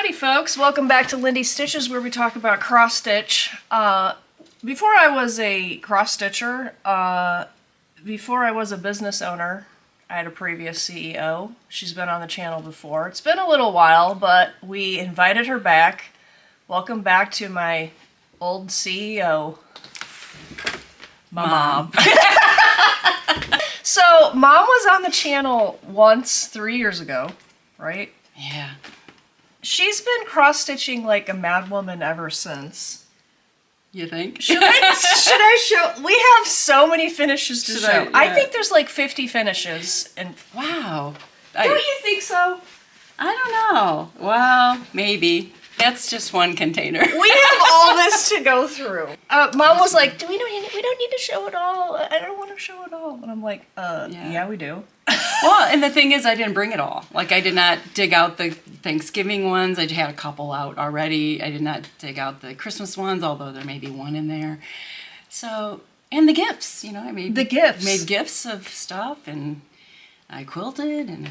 Howdy folks, welcome back to Lindy Stitches where we talk about cross stitch. Before I was a cross stitcher, before I was a business owner, I had a previous CEO. She's been on the channel before. It's been a little while, but we invited her back. Welcome back to my old CEO, my mom. So, Mom was on the channel once 3 years ago, right? Yeah. She's been cross-stitching like a madwoman ever since. You think? Should I show? We have so many finishes to show. I think there's like 50 finishes. And wow. Don't you think so? I don't know. Well, maybe. That's just one container. We have all this to go through. Mom was like, we don't need to show it all. I don't want to show it all. And I'm like, yeah, we do. Well, and the thing is, I didn't bring it all. Like, I did not dig out the Thanksgiving ones. I had a couple out already. I did not dig out the Christmas ones, although there may be one in there. So, and the gifts, I made the gifts. Made gifts of stuff, and I quilted, and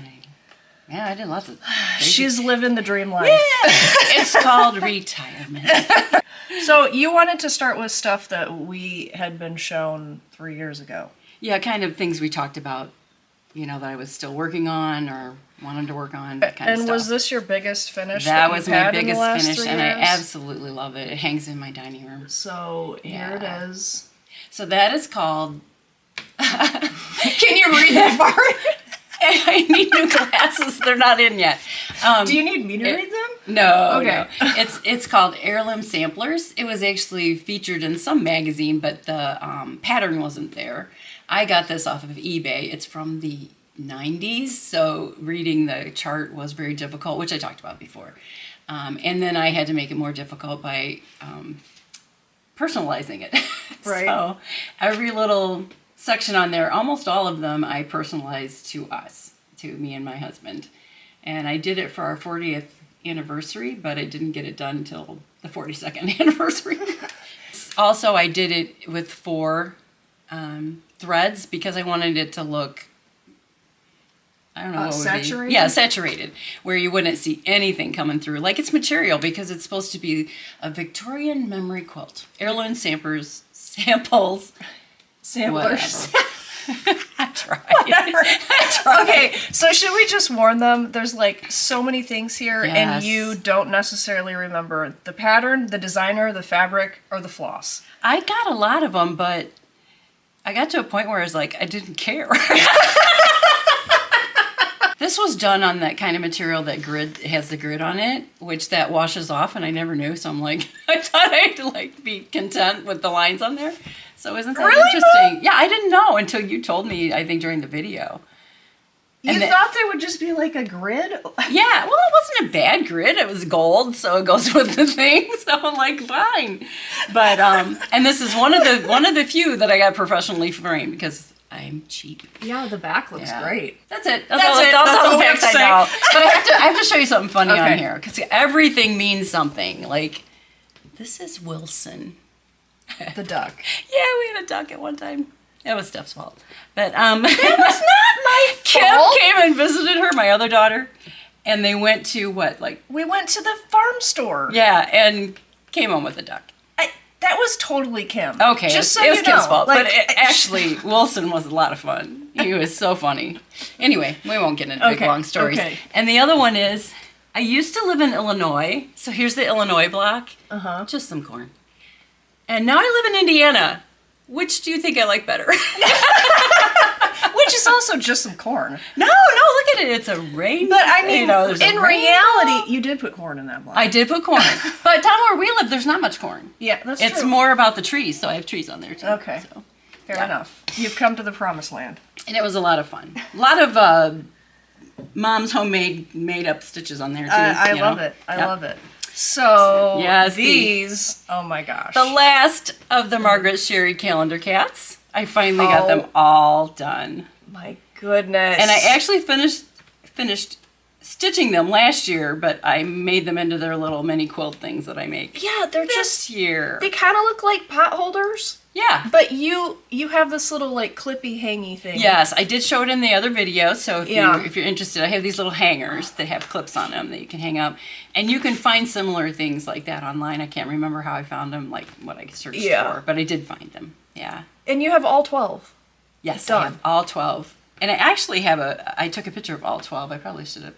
I did lots of crazy. She's living the dream life. Yeah. It's called retirement. So you wanted to start with stuff that we had been shown 3 years ago. Yeah, kind of things we talked about, that I was still working on or wanted to work on, that kind of stuff. And was this your biggest finish? That was my biggest finish, 3 and I years? absolutely love it. It hangs in my dining room. So here it is. So that is called... Can you read that part? I need new glasses. They're not in yet. Do you need me to read them? No. Okay. No. It's called Heirloom Samplers. It was actually featured in some magazine, but the pattern wasn't there. I got this off of eBay. It's from the 90s, so reading the chart was very difficult, which I talked about before. And then I had to make it more difficult by personalizing it. Right. So every little section on there, almost all of them I personalized to us, to me and my husband. And I did it for our 40th anniversary, but I didn't get it done until the 42nd anniversary. Also, I did it with 4 threads because I wanted it to look, I don't know what saturated? would be. Yeah, saturated, where you wouldn't see anything coming through. Like it's material because it's supposed to be a Victorian memory quilt. Heirloom samples. Samplers. I tried. Okay, so should we just warn them? There's like so many things here, Yes. and you don't necessarily remember the pattern, the designer, the fabric, or the floss. I got a lot of them, but I got to a point where I was like, I didn't care. This was done on that kind of material that has the grid on it, which that washes off, and I never knew. So I'm like, I thought I had to be content with the lines on there. So isn't that interesting? Yeah, I didn't know until you told me, I think, during the video. You thought there would just be like a grid? Yeah, well, it wasn't a bad grid. It was gold, so it goes with the thing. So I'm like, fine. But and this is one of the few that I got professionally framed because I'm cheap. Yeah, the back looks great. That's it. That's all the facts I know. But I have to show you something funny on here because everything means something. Like this is Wilson. The duck. Yeah, we had a duck at one time. It was Steph's fault. But that was not my fault. Kim came and visited her, my other daughter, and they went to we went to the farm store. Yeah, and came home with a duck. That was totally Kim. Okay, just so it was you know. Kim's fault. But actually, Wilson was a lot of fun. He was so funny. Anyway, we won't get into big long stories. Okay. And the other one is, I used to live in Illinois. So here's the Illinois block. Uh-huh. Just some corn. And now I live in Indiana. Which do you think I like better? Which is also just some corn. No, look at it. It's a rain. But I mean, in reality, you did put corn in that block. I did put corn. But down where we live, there's not much corn. Yeah, that's true. It's more about the trees, so I have trees on there too. Okay. So, fair enough. You've come to the promised land. And it was a lot of fun. A lot of Mom's homemade, made-up stitches on there too. I love it. I love it. So, yes, these, oh my gosh. The last of the Margaret Sherry calendar cats. I finally got them all done. My goodness. And I actually finished stitching them last year, but I made them into their little mini quilt things that I make. Yeah, they're this just year. They kind of look like pot holders. Yeah. But you have this little like clippy hangy thing. Yes, I did show it in the other video. So if Yeah. you're interested, I have these little hangers that have clips on them that you can hang up, and you can find similar things like that online. I can't remember how I found them, like what I searched for, but I did find them. Yeah. And you have all 12. Yes, Done. I have all 12. And I actually have I took a picture of all 12. I probably should have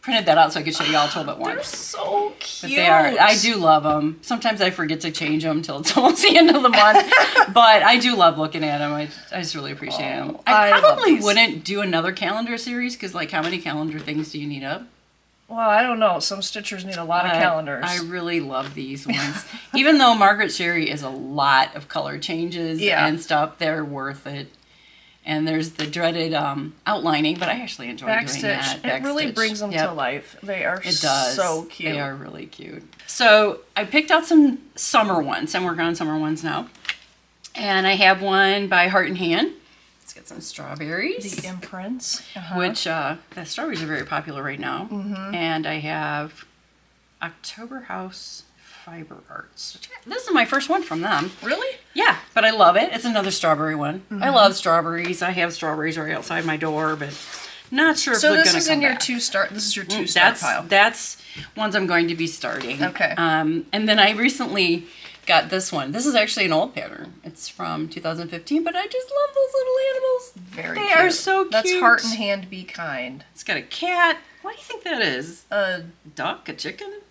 printed that out so I could show you all 12 at once. They're so cute. But they are. I do love them. Sometimes I forget to change them until it's almost the end of the month. But I do love looking at them. I just really appreciate them. I probably wouldn't do another calendar series because, like, how many calendar things do you need up? Well, I don't know. Some stitchers need a lot of calendars. I really love these ones. Even though Margaret Sherry is a lot of color changes and stuff, they're worth it. And there's the dreaded outlining, but I actually enjoy doing that. It really brings them to life. They are so cute. They are really cute. So I picked out some summer ones. I'm working on summer ones now. And I have one by Heart and Hand. Let's get some strawberries. The imprints. Which, the strawberries are very popular right now. And I have October House Fiber Arts. This is my first one from them. Really? Yeah, but I love it. It's another strawberry one. I love strawberries. I have strawberries right outside my door, but not sure if they're going to come back. So this is your two-start pile. That's ones I'm going to be starting. Okay. And then I recently got this one. This is actually an old pattern. It's from 2015, but I just love those little animals. Very they cute. are so cute. That's Heart and Hand, Be Kind. It's got a cat. What do you think that is? A duck? A chicken?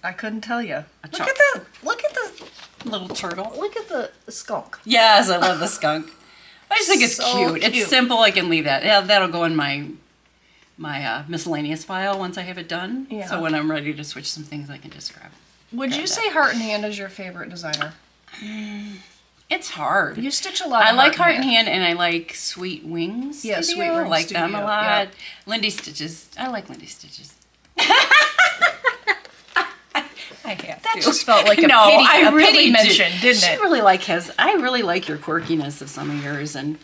I couldn't tell you. Look at the little turtle. Look at the skunk. Yes, I love the skunk. I just think it's So cute. It's simple. I can leave that. Yeah, that'll go in my miscellaneous file once I have it done. Yeah. So when I'm ready to switch some things, I can just grab it. Would you say Heart and Hand is your favorite designer? It's hard. You stitch a lot. I like Heart and Hand, and I like Sweet Wings. Yeah, Studio. Sweet Wings I like them a Studio, lot. yeah. Lindy Stitches. I like Lindy Stitches. I have That to. just felt like a pity mention, didn't it? I really like your quirkiness of some of yours, and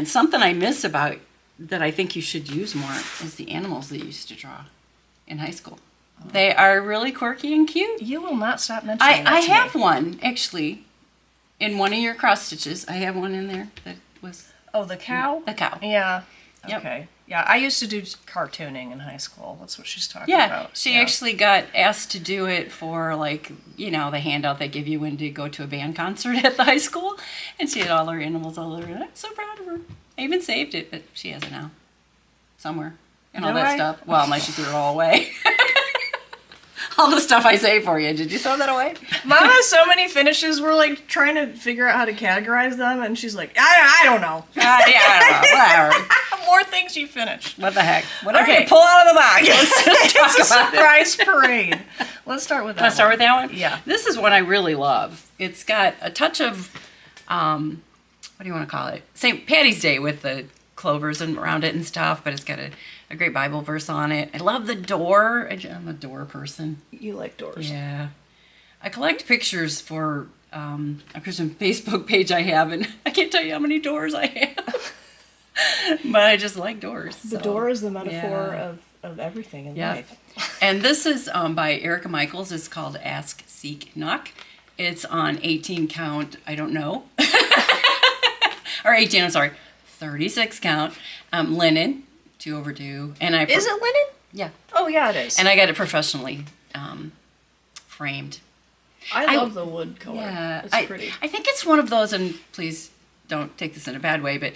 something I miss about that I think you should use more is the animals that you used to draw in high school. They are really quirky and cute. You will not stop mentioning that I to have me. one actually in one of your cross stitches. I have one in there that was the cow. the cow. Yeah. Yep. Okay. Yeah, I used to do cartooning in high school. That's what she's talking Yeah, about. she actually got asked to do it for, like, the handout they give you when to go to a band concert at the high school. And she had all her animals all over. I'm so proud of her. I even saved it, but she has it now. Somewhere. And all that stuff. Well, unless she threw it all away. All the stuff I saved for you. Did you throw that away? Mom has so many finishes. We're like trying to figure out how to categorize them, and she's like, I don't know. Yeah, I don't know. Whatever. More things you finished. What the heck? Whatever you pull out of the box. Let's just talk It's a about surprise parade. Let's start with that. Let's start with that one? Yeah. This is one I really love. It's got a touch of, what do you want to call it? St. Patty's Day with the clovers and around it and stuff, but it's got a great Bible verse on it. I love the door. I'm a door person. You like doors. Yeah. I collect pictures for a Christian Facebook page I have, and I can't tell you how many doors I have. But I just like doors. The door is the metaphor of everything in life. And this is by Erica Michaels. It's called Ask, Seek, Knock. It's on 18 count, I don't know. Or 18, I'm sorry. 36 count. Linen, 2 overdue. And Is it linen? Yeah. Oh, yeah, it is. And I got it professionally framed. I love the wood color. Yeah. It's pretty. I think it's one of those, and please don't take this in a bad way, but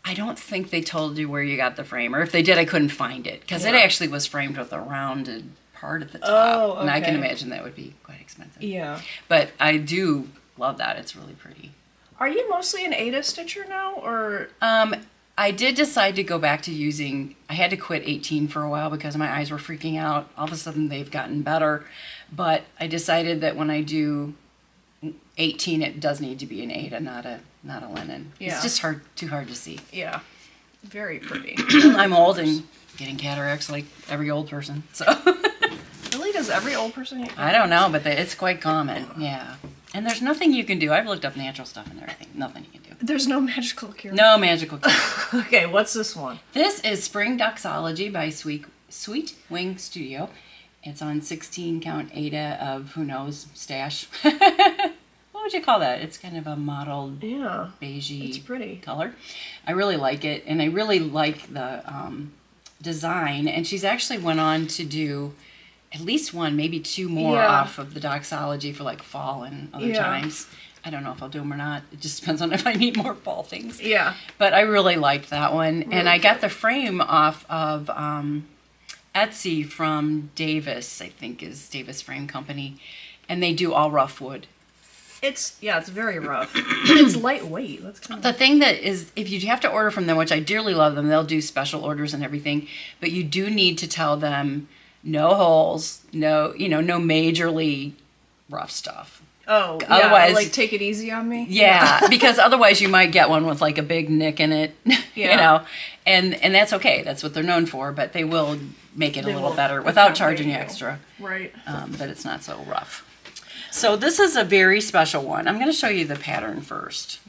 I don't think they told you where you got the frame. Or if they did, I couldn't find it. Because it actually was framed with a rounded part at the top. Oh, okay. And I can imagine that would be quite expensive. Yeah. But I do love that. It's really pretty. Are you mostly an Ada stitcher now, or? I did decide to go back to using, I had to quit 18 for a while because my eyes were freaking out. All of a sudden they've gotten better. But I decided that when I do 18, it does need to be an Ada, not a linen. Yeah. It's just too hard to see. Yeah. Very pretty. I'm old and getting cataracts like every old person. So Really? Does every old person get I don't know, but it's quite common. Yeah. And there's nothing you can do. I've looked up natural stuff and everything. Nothing you can do. There's no magical cure. No magical cure. Okay, what's this one? This is Spring Doxology by Sweet Wing Studio. It's on 16 count Ada of who knows stash. What would you call that? It's kind of a mottled beigey it's pretty color. I really like it, and I really like the design. And she's actually went on to do at least one, maybe two more off of the Doxology for like fall and other times. I don't know if I'll do them or not. It just depends on if I need more fall things. Yeah. But I really liked that one. Really and I got the frame off of Etsy from Davis, I think is Davis Frame Company. And they do all rough wood. It's very rough. But it's lightweight. That's kind of... The thing that is, if you have to order from them, which I dearly love them, they'll do special orders and everything. But you do need to tell them no holes, no majorly rough stuff. Oh, yeah, otherwise, like take it easy on me? Yeah, because otherwise you might get one with like a big nick in it, and that's okay. That's what they're known for, but they will make it a little better without charging you extra. Right. But it's not so rough. So this is a very special one. I'm going to show you the pattern first.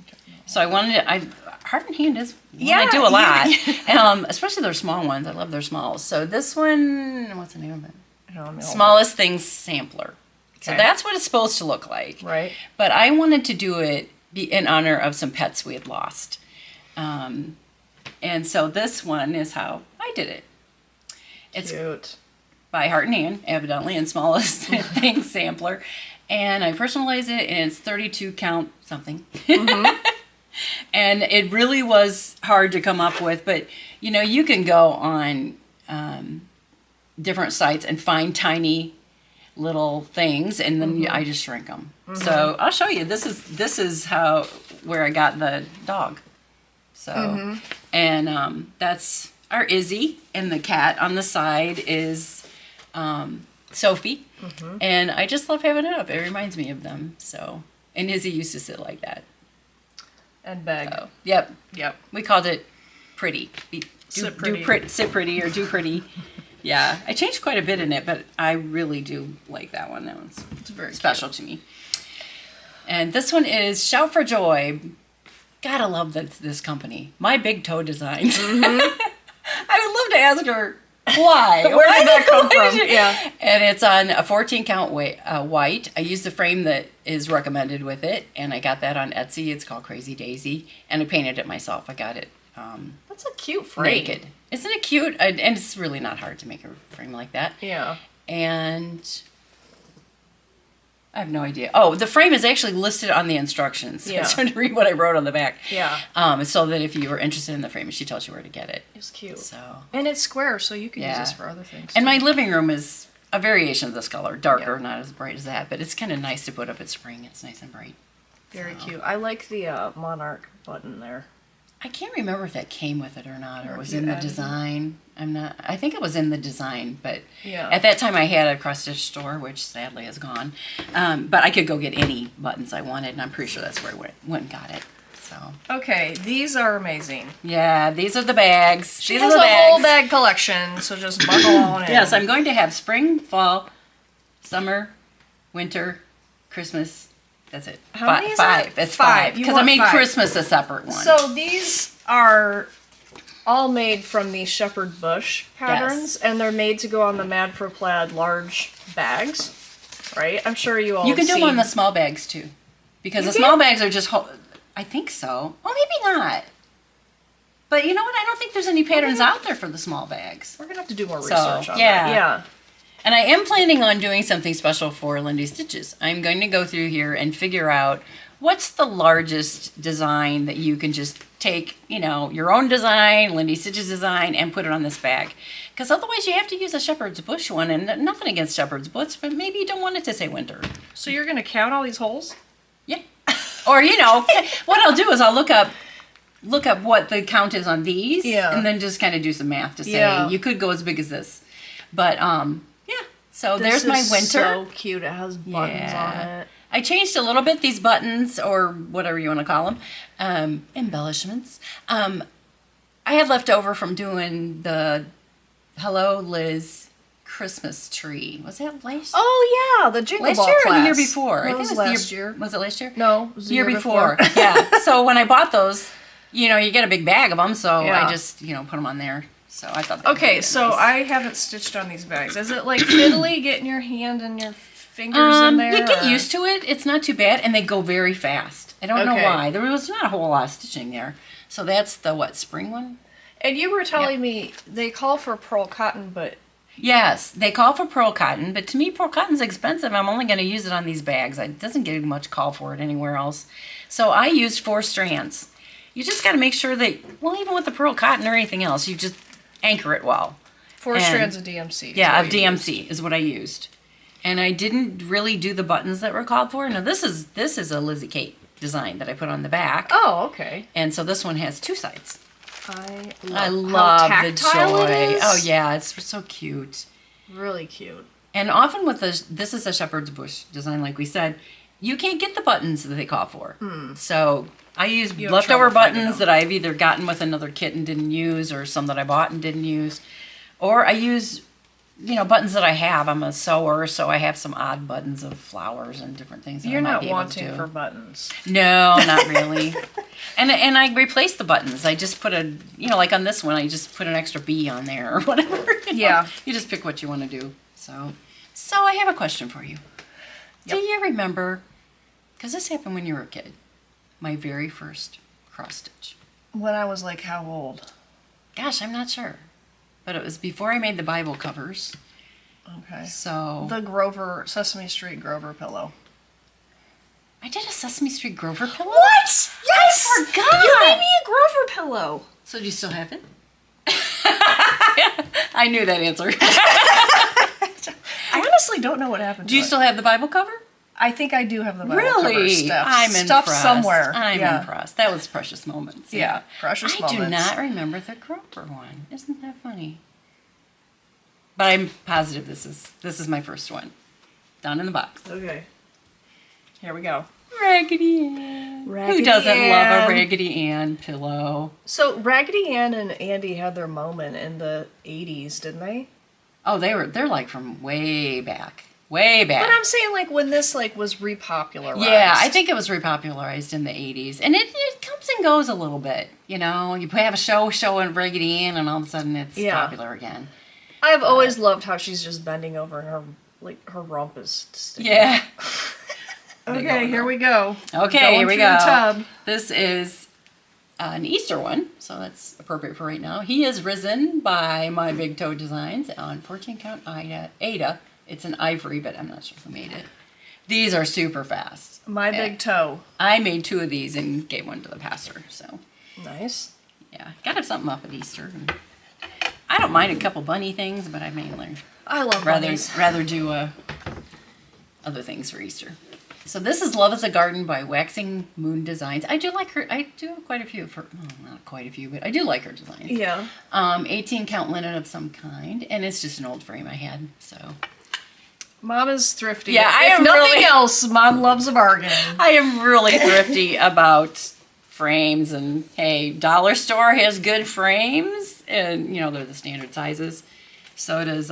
So Heart and Hand is one I do a lot, especially their small ones. I love their smalls. So this one, what's the name of it? Smallest Things Sampler. So that's what it's supposed to look like. Right. But I wanted to do it in honor of some pets we had lost. And so this one is how I did it. It's cute. By Heart and Hand, evidently, and Smallest Things Sampler. And I personalize it, and it's 32 count something. Mm-hmm. And it really was hard to come up with. But, you can go on different sites and find tiny little things, and then I just shrink them. Mm-hmm. So I'll show you. This is where I got the dog. So and that's our Izzy, and the cat on the side is Sophie, and I just love having it up. It reminds me of them. So, and Izzy used to sit like that and beg. So, yep. We called it pretty. Sit pretty or do pretty. Yeah, I changed quite a bit in it, but I really do like that one. That one's very special to me. And this one is Shout for Joy. Gotta love this company. My Big Toe Designs. I would love to ask her why. Where did that come from? Yeah. And it's on a 14 count white. I used the frame that is recommended with it, and I got that on Etsy. It's called Crazy Daisy, and I painted it myself. I got it. That's a cute frame. Naked. Isn't it cute? And it's really not hard to make a frame like that. Yeah. And I have no idea. Oh, the frame is actually listed on the instructions. Yeah. So to read what I wrote on the back. Yeah. So that if you were interested in the frame, she tells you where to get it. It's cute. So. And it's square, so you can use this for other things. And my living room is a variation of this color. Darker, not as bright as that, but it's kind of nice to put up at spring. It's nice and bright. Very cute. I like the Monarch button there. I can't remember if that came with it or not, or it was in the design. I think it was in the design, but at that time I had a cross-stitch store, which sadly is gone. But I could go get any buttons I wanted, and I'm pretty sure that's where I went and got it. So. Okay, these are amazing. Yeah, these are the bags. She has a whole bag collection, so just buckle on in. Yes, I'm going to have spring, fall, summer, winter, Christmas. That's it. How many is five. That? It's five. Because I made Christmas a separate one. So these are all made from these shepherd bush patterns, and they're made to go on the Mad for Plaid large bags, right? I'm sure you all. You can do them on the small bags too, because the small bags are just. I think so. Well, maybe not. But you know what? I don't think there's any patterns out there for the small bags. We're gonna have to do more research on that. Yeah. And I am planning on doing something special for Lindy Stitches. I'm going to go through here and figure out what's the largest design that you can just take, your own design, Lindy Stitches design, and put it on this bag. Because otherwise you have to use a shepherd's bush one, and nothing against shepherd's bush, but maybe you don't want it to say winter. So you're going to count all these holes? Yeah. Or, what I'll do is I'll look up what the count is on these, and then just kind of do some math to say, you could go as big as this. But, so there's my winter. This is so cute. It has buttons on it. I changed a little bit these buttons, or whatever you want to call them, embellishments. I had left over from doing the Hello Liz Christmas tree. Was that last? Oh yeah, the Jingle Last Ball year or class. the year before? That I think was it was last the year. Was it last year? No, it was the year year before. Yeah. So when I bought those, you get a big bag of them, so Yeah. I just, put them on there. So I thought that would Okay, be so nice. I haven't stitched on these bags. Is it like fiddly getting your hand and your fingers in there? You get or- used to it. It's not too bad, and they go very fast. I don't know Okay. why. There was not a whole lot of stitching there. So that's the spring one? And you were telling me they call for pearl cotton, but Yes, they call for pearl cotton, but to me, pearl cotton's expensive. I'm only going to use it on these bags. It doesn't get much call for it anywhere else. So I used 4 strands. You just got to make sure that, even with the pearl cotton or anything else, you just anchor it well. 4 And- strands of DMC. is Yeah, what of you DMC is what I used. And I didn't really do the buttons that were called for. Now this is a Lizzie Kate design that I put on the back. Oh, okay. And so this one has 2 sides. I how love the tactile joy. it is. Oh yeah, it's so cute. Really cute. And often with this is a shepherd's bush design, like we said, you can't get the buttons that they call for. So I use You have leftover trouble finding buttons them. that I've either gotten with another kit and didn't use, or some that I bought and didn't use, or I use buttons that I have. I'm a sewer, so I have some odd buttons of flowers and different things. That You're I might not be able to wanting do. for buttons. No, not really. and I replaced the buttons. I just put like on this one, I just put an extra B on there or whatever. Yeah. You just pick what you want to do. So I have a question for you. Do you remember, because this happened when you were a kid, my very first cross stitch? When I was like, how old? Gosh, I'm not sure. But it was before I made the Bible covers. Okay. So The Sesame Street Grover pillow. I did a Sesame Street Grover pillow? What? Yes! I forgot! You made me a Grover pillow. So do you still have it? I knew that answer. I honestly don't know what happened. Do you to it. still have the Bible cover? I think I do have the Bible cover Really? stuff. I'm stuff impressed. somewhere. I'm yeah. impressed. That was precious moments. Yeah, precious I moments. do not remember the Grover one. Isn't that funny? But I'm positive this is my first one. Down in the box. Okay. Here we go. Raggedy Ann. Raggedy Who doesn't love Ann. a Raggedy Ann pillow? So Raggedy Ann and Andy had their moment in the 80s, didn't they? Oh, they're like from way back. Way back. But I'm saying like when this like was repopularized. Yeah, I think it was repopularized in the 80s. And it comes and goes a little bit. You have a show showing Raggedy Ann and all of a sudden it's Yeah. popular again. I've always loved how she's just bending over and her rump is sticking. Yeah. Okay, here we go. Okay, Going here we through go. the tub. This is an Easter one, so that's appropriate for right now. He is risen by My Big Toe Designs on 14 count Ada. It's an ivory, but I'm not sure who made it. These are super fast. My big toe. I made 2 of these and gave one to the pastor, so Nice. yeah. Gotta have something up at Easter. I don't mind a couple bunny things, but I mainly I love bunnies. rather do other things for Easter. So this is Love is a Garden by Waxing Moon Designs. I do like her. I do have quite a few not quite a few, but I do like her designs. Yeah. 18 count linen of some kind, and it's just an old frame I had. So Mom is thrifty. Yeah, I if am nothing really- else, Mom loves a bargain. I am really thrifty about frames, and hey, dollar store has good frames, and they're the standard sizes. So does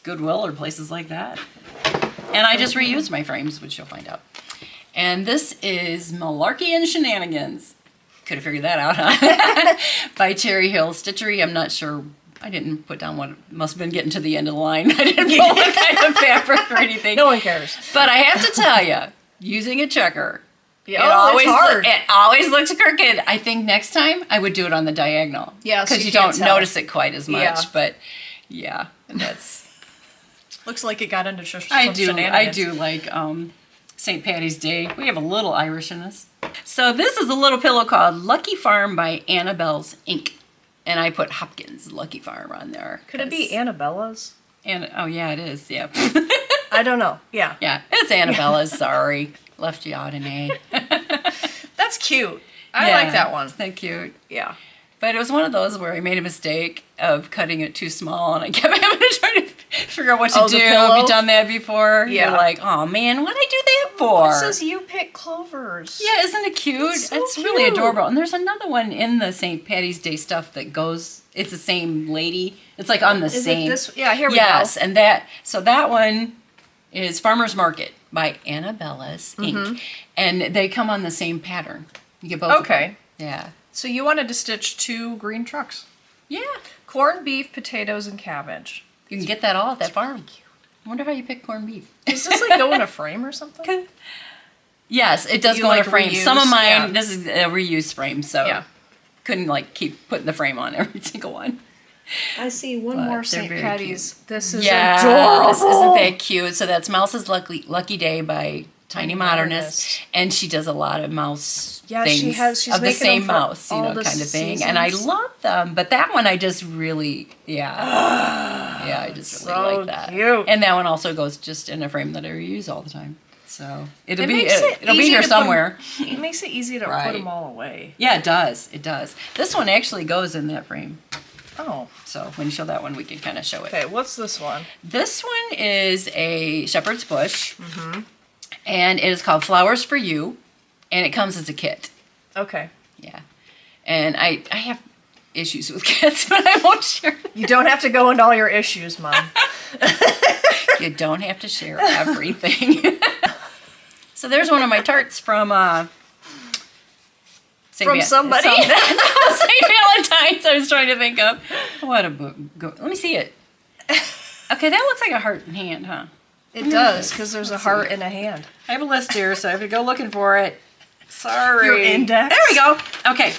Goodwill or places like that. And I just reused my frames, which you'll find out. And this is Malarkey and Shenanigans. Could have figured that out, huh? By Cherry Hill Stitchery. I'm not sure. I didn't put down what must have been getting to the end of the line. I didn't pull what kind of fabric or anything. No one cares. But I have to tell you, using a checker, Yeah, it's hard. It always looks crooked. I think next time I would do it on the diagonal. Yeah, so because you you can't don't tell. notice it quite as much. Yeah. But yeah, that's. Looks like it got into I shenanigans. do like St. Patty's Day. We have a little Irish in us. So this is a little pillow called Lucky Farm by Annabelle's Ink. And I put Hopkins Lucky Farm on there. Could it be Annabella's? Oh yeah, it is. Yeah. I don't know. Yeah. Yeah, it's Annabella's. Sorry. Left you out an A. That's cute. I Yeah, like that one. Isn't that cute? Yeah. But it was one of those where I made a mistake of cutting it too small, and I kept having to try to figure out what to Oh, do. the Have pillow? you done that before? Yeah. You're like, oh man, why'd I do that? for? It says you pick clovers. Yeah, isn't it cute? It's so really cute. adorable. And there's another one in the St. Patty's Day stuff that goes, it's the same lady. It's like on the Is same. it this? Yeah, here we Yes, go. and that one is Farmer's Market by Annabella's Ink. And they come on the same pattern. You get both of them. Okay. Yeah. So you wanted to stitch 2 green trucks. Yeah. Corned beef, potatoes, and cabbage. You can get that all at that farm. I wonder how you pick corned beef. Does this like go in a frame or something? Yes, it does You, go in a like, frame. reuse? Some of mine, Yeah. this is a reuse frame, so Yeah. couldn't like keep putting the frame on every single one. I see one But more they're St. very Patty's. This is Yeah, adorable. this isn't that cute. So that's Mouse's Lucky Day by Tiny Modernist, and she does a lot of mouse Yeah, things she's of the making same them for mouse, all kind the of thing. And I seasons. love them, but that one I just really, I just really So like that. cute. And that one also goes just in a frame that I reuse all the time. So it'll It be makes it it'll be easy here to put 'em- somewhere. It makes it easy to Right. put them all away. Yeah, it does. It does. This one actually goes in that frame. Oh. So when you show that one, we can kind of show it. Okay, what's this one? This one is a shepherd's bush, and it is called Flowers for You, and it comes as a kit. Okay. Yeah, and I have issues with kits, but I won't share. You don't have to go into all your issues, Mom. You don't have to share everything. So there's one of my tarts from From somebody? St. Valentine's. I was trying to think of what a book. Let me see it. Okay, that looks like a heart and hand, huh? It does, because there's a heart in a hand. I have a list here, so I have to go looking for it. Sorry. Your index? There we go. Okay,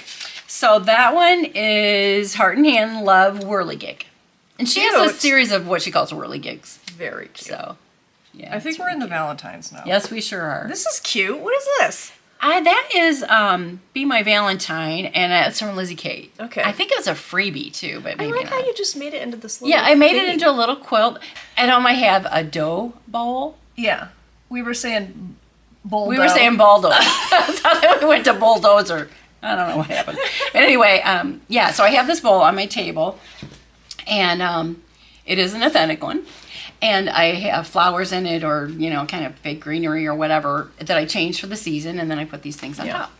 so that one is Heart and Hand Love Whirligig. And she has a Cute. series of what she calls whirligigs. Very cute. So, yeah. I think it's we're in the really Valentine's now. cute. Yes, we sure are. This is cute. What is this? That is Be My Valentine, and it's from Lizzie Kate. Okay. I think it was a freebie, too, but I maybe like not. how you just made it into this little Yeah, I made it thing. into a little quilt. And I have a dough bowl. Yeah. We were saying bulldozer. We were saying bulldozer. That's how we went to bulldozer. I don't know what happened. But anyway, so I have this bowl on my table, and it is an authentic one. And I have flowers in it, or kind of fake greenery or whatever that I change for the season, and then I put these things on Yeah. top.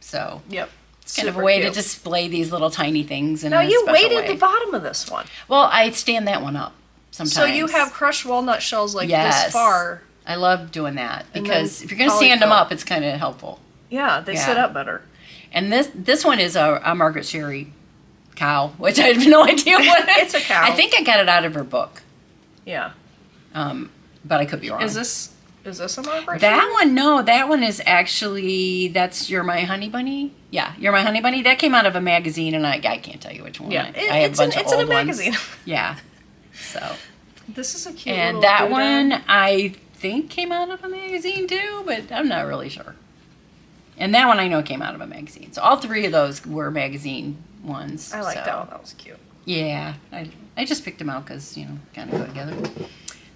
So Yep. it's kind of a Super way cute. to display these little tiny things in Now a you special weighted way. the bottom of this one. Well, I stand that one up sometimes. So you have crushed walnut shells like Yes. this far. I love doing that And because then if you're going to stand them polyfill. up, it's kind of helpful. Yeah, they Yeah. sit up better. And this one is a Margaret Sherry cow, which I have no idea what It's a cow. I think I got it out of her book, Yeah. but I could be wrong. Is this a Margaret? that one? No, that one is actually You're My Honey Bunny. Yeah, You're My Honey Bunny. That came out of a magazine, and I can't tell you which one. Yeah, I have a bunch of it's in a old ones. magazine. Yeah. So This is a cute and little that Buddha. one I think came out of a magazine too, but I'm not really sure. And that one I know came out of a magazine. So all three of those were magazine ones. I like so. that one. That was cute. Yeah, I just picked them out because kind of go together.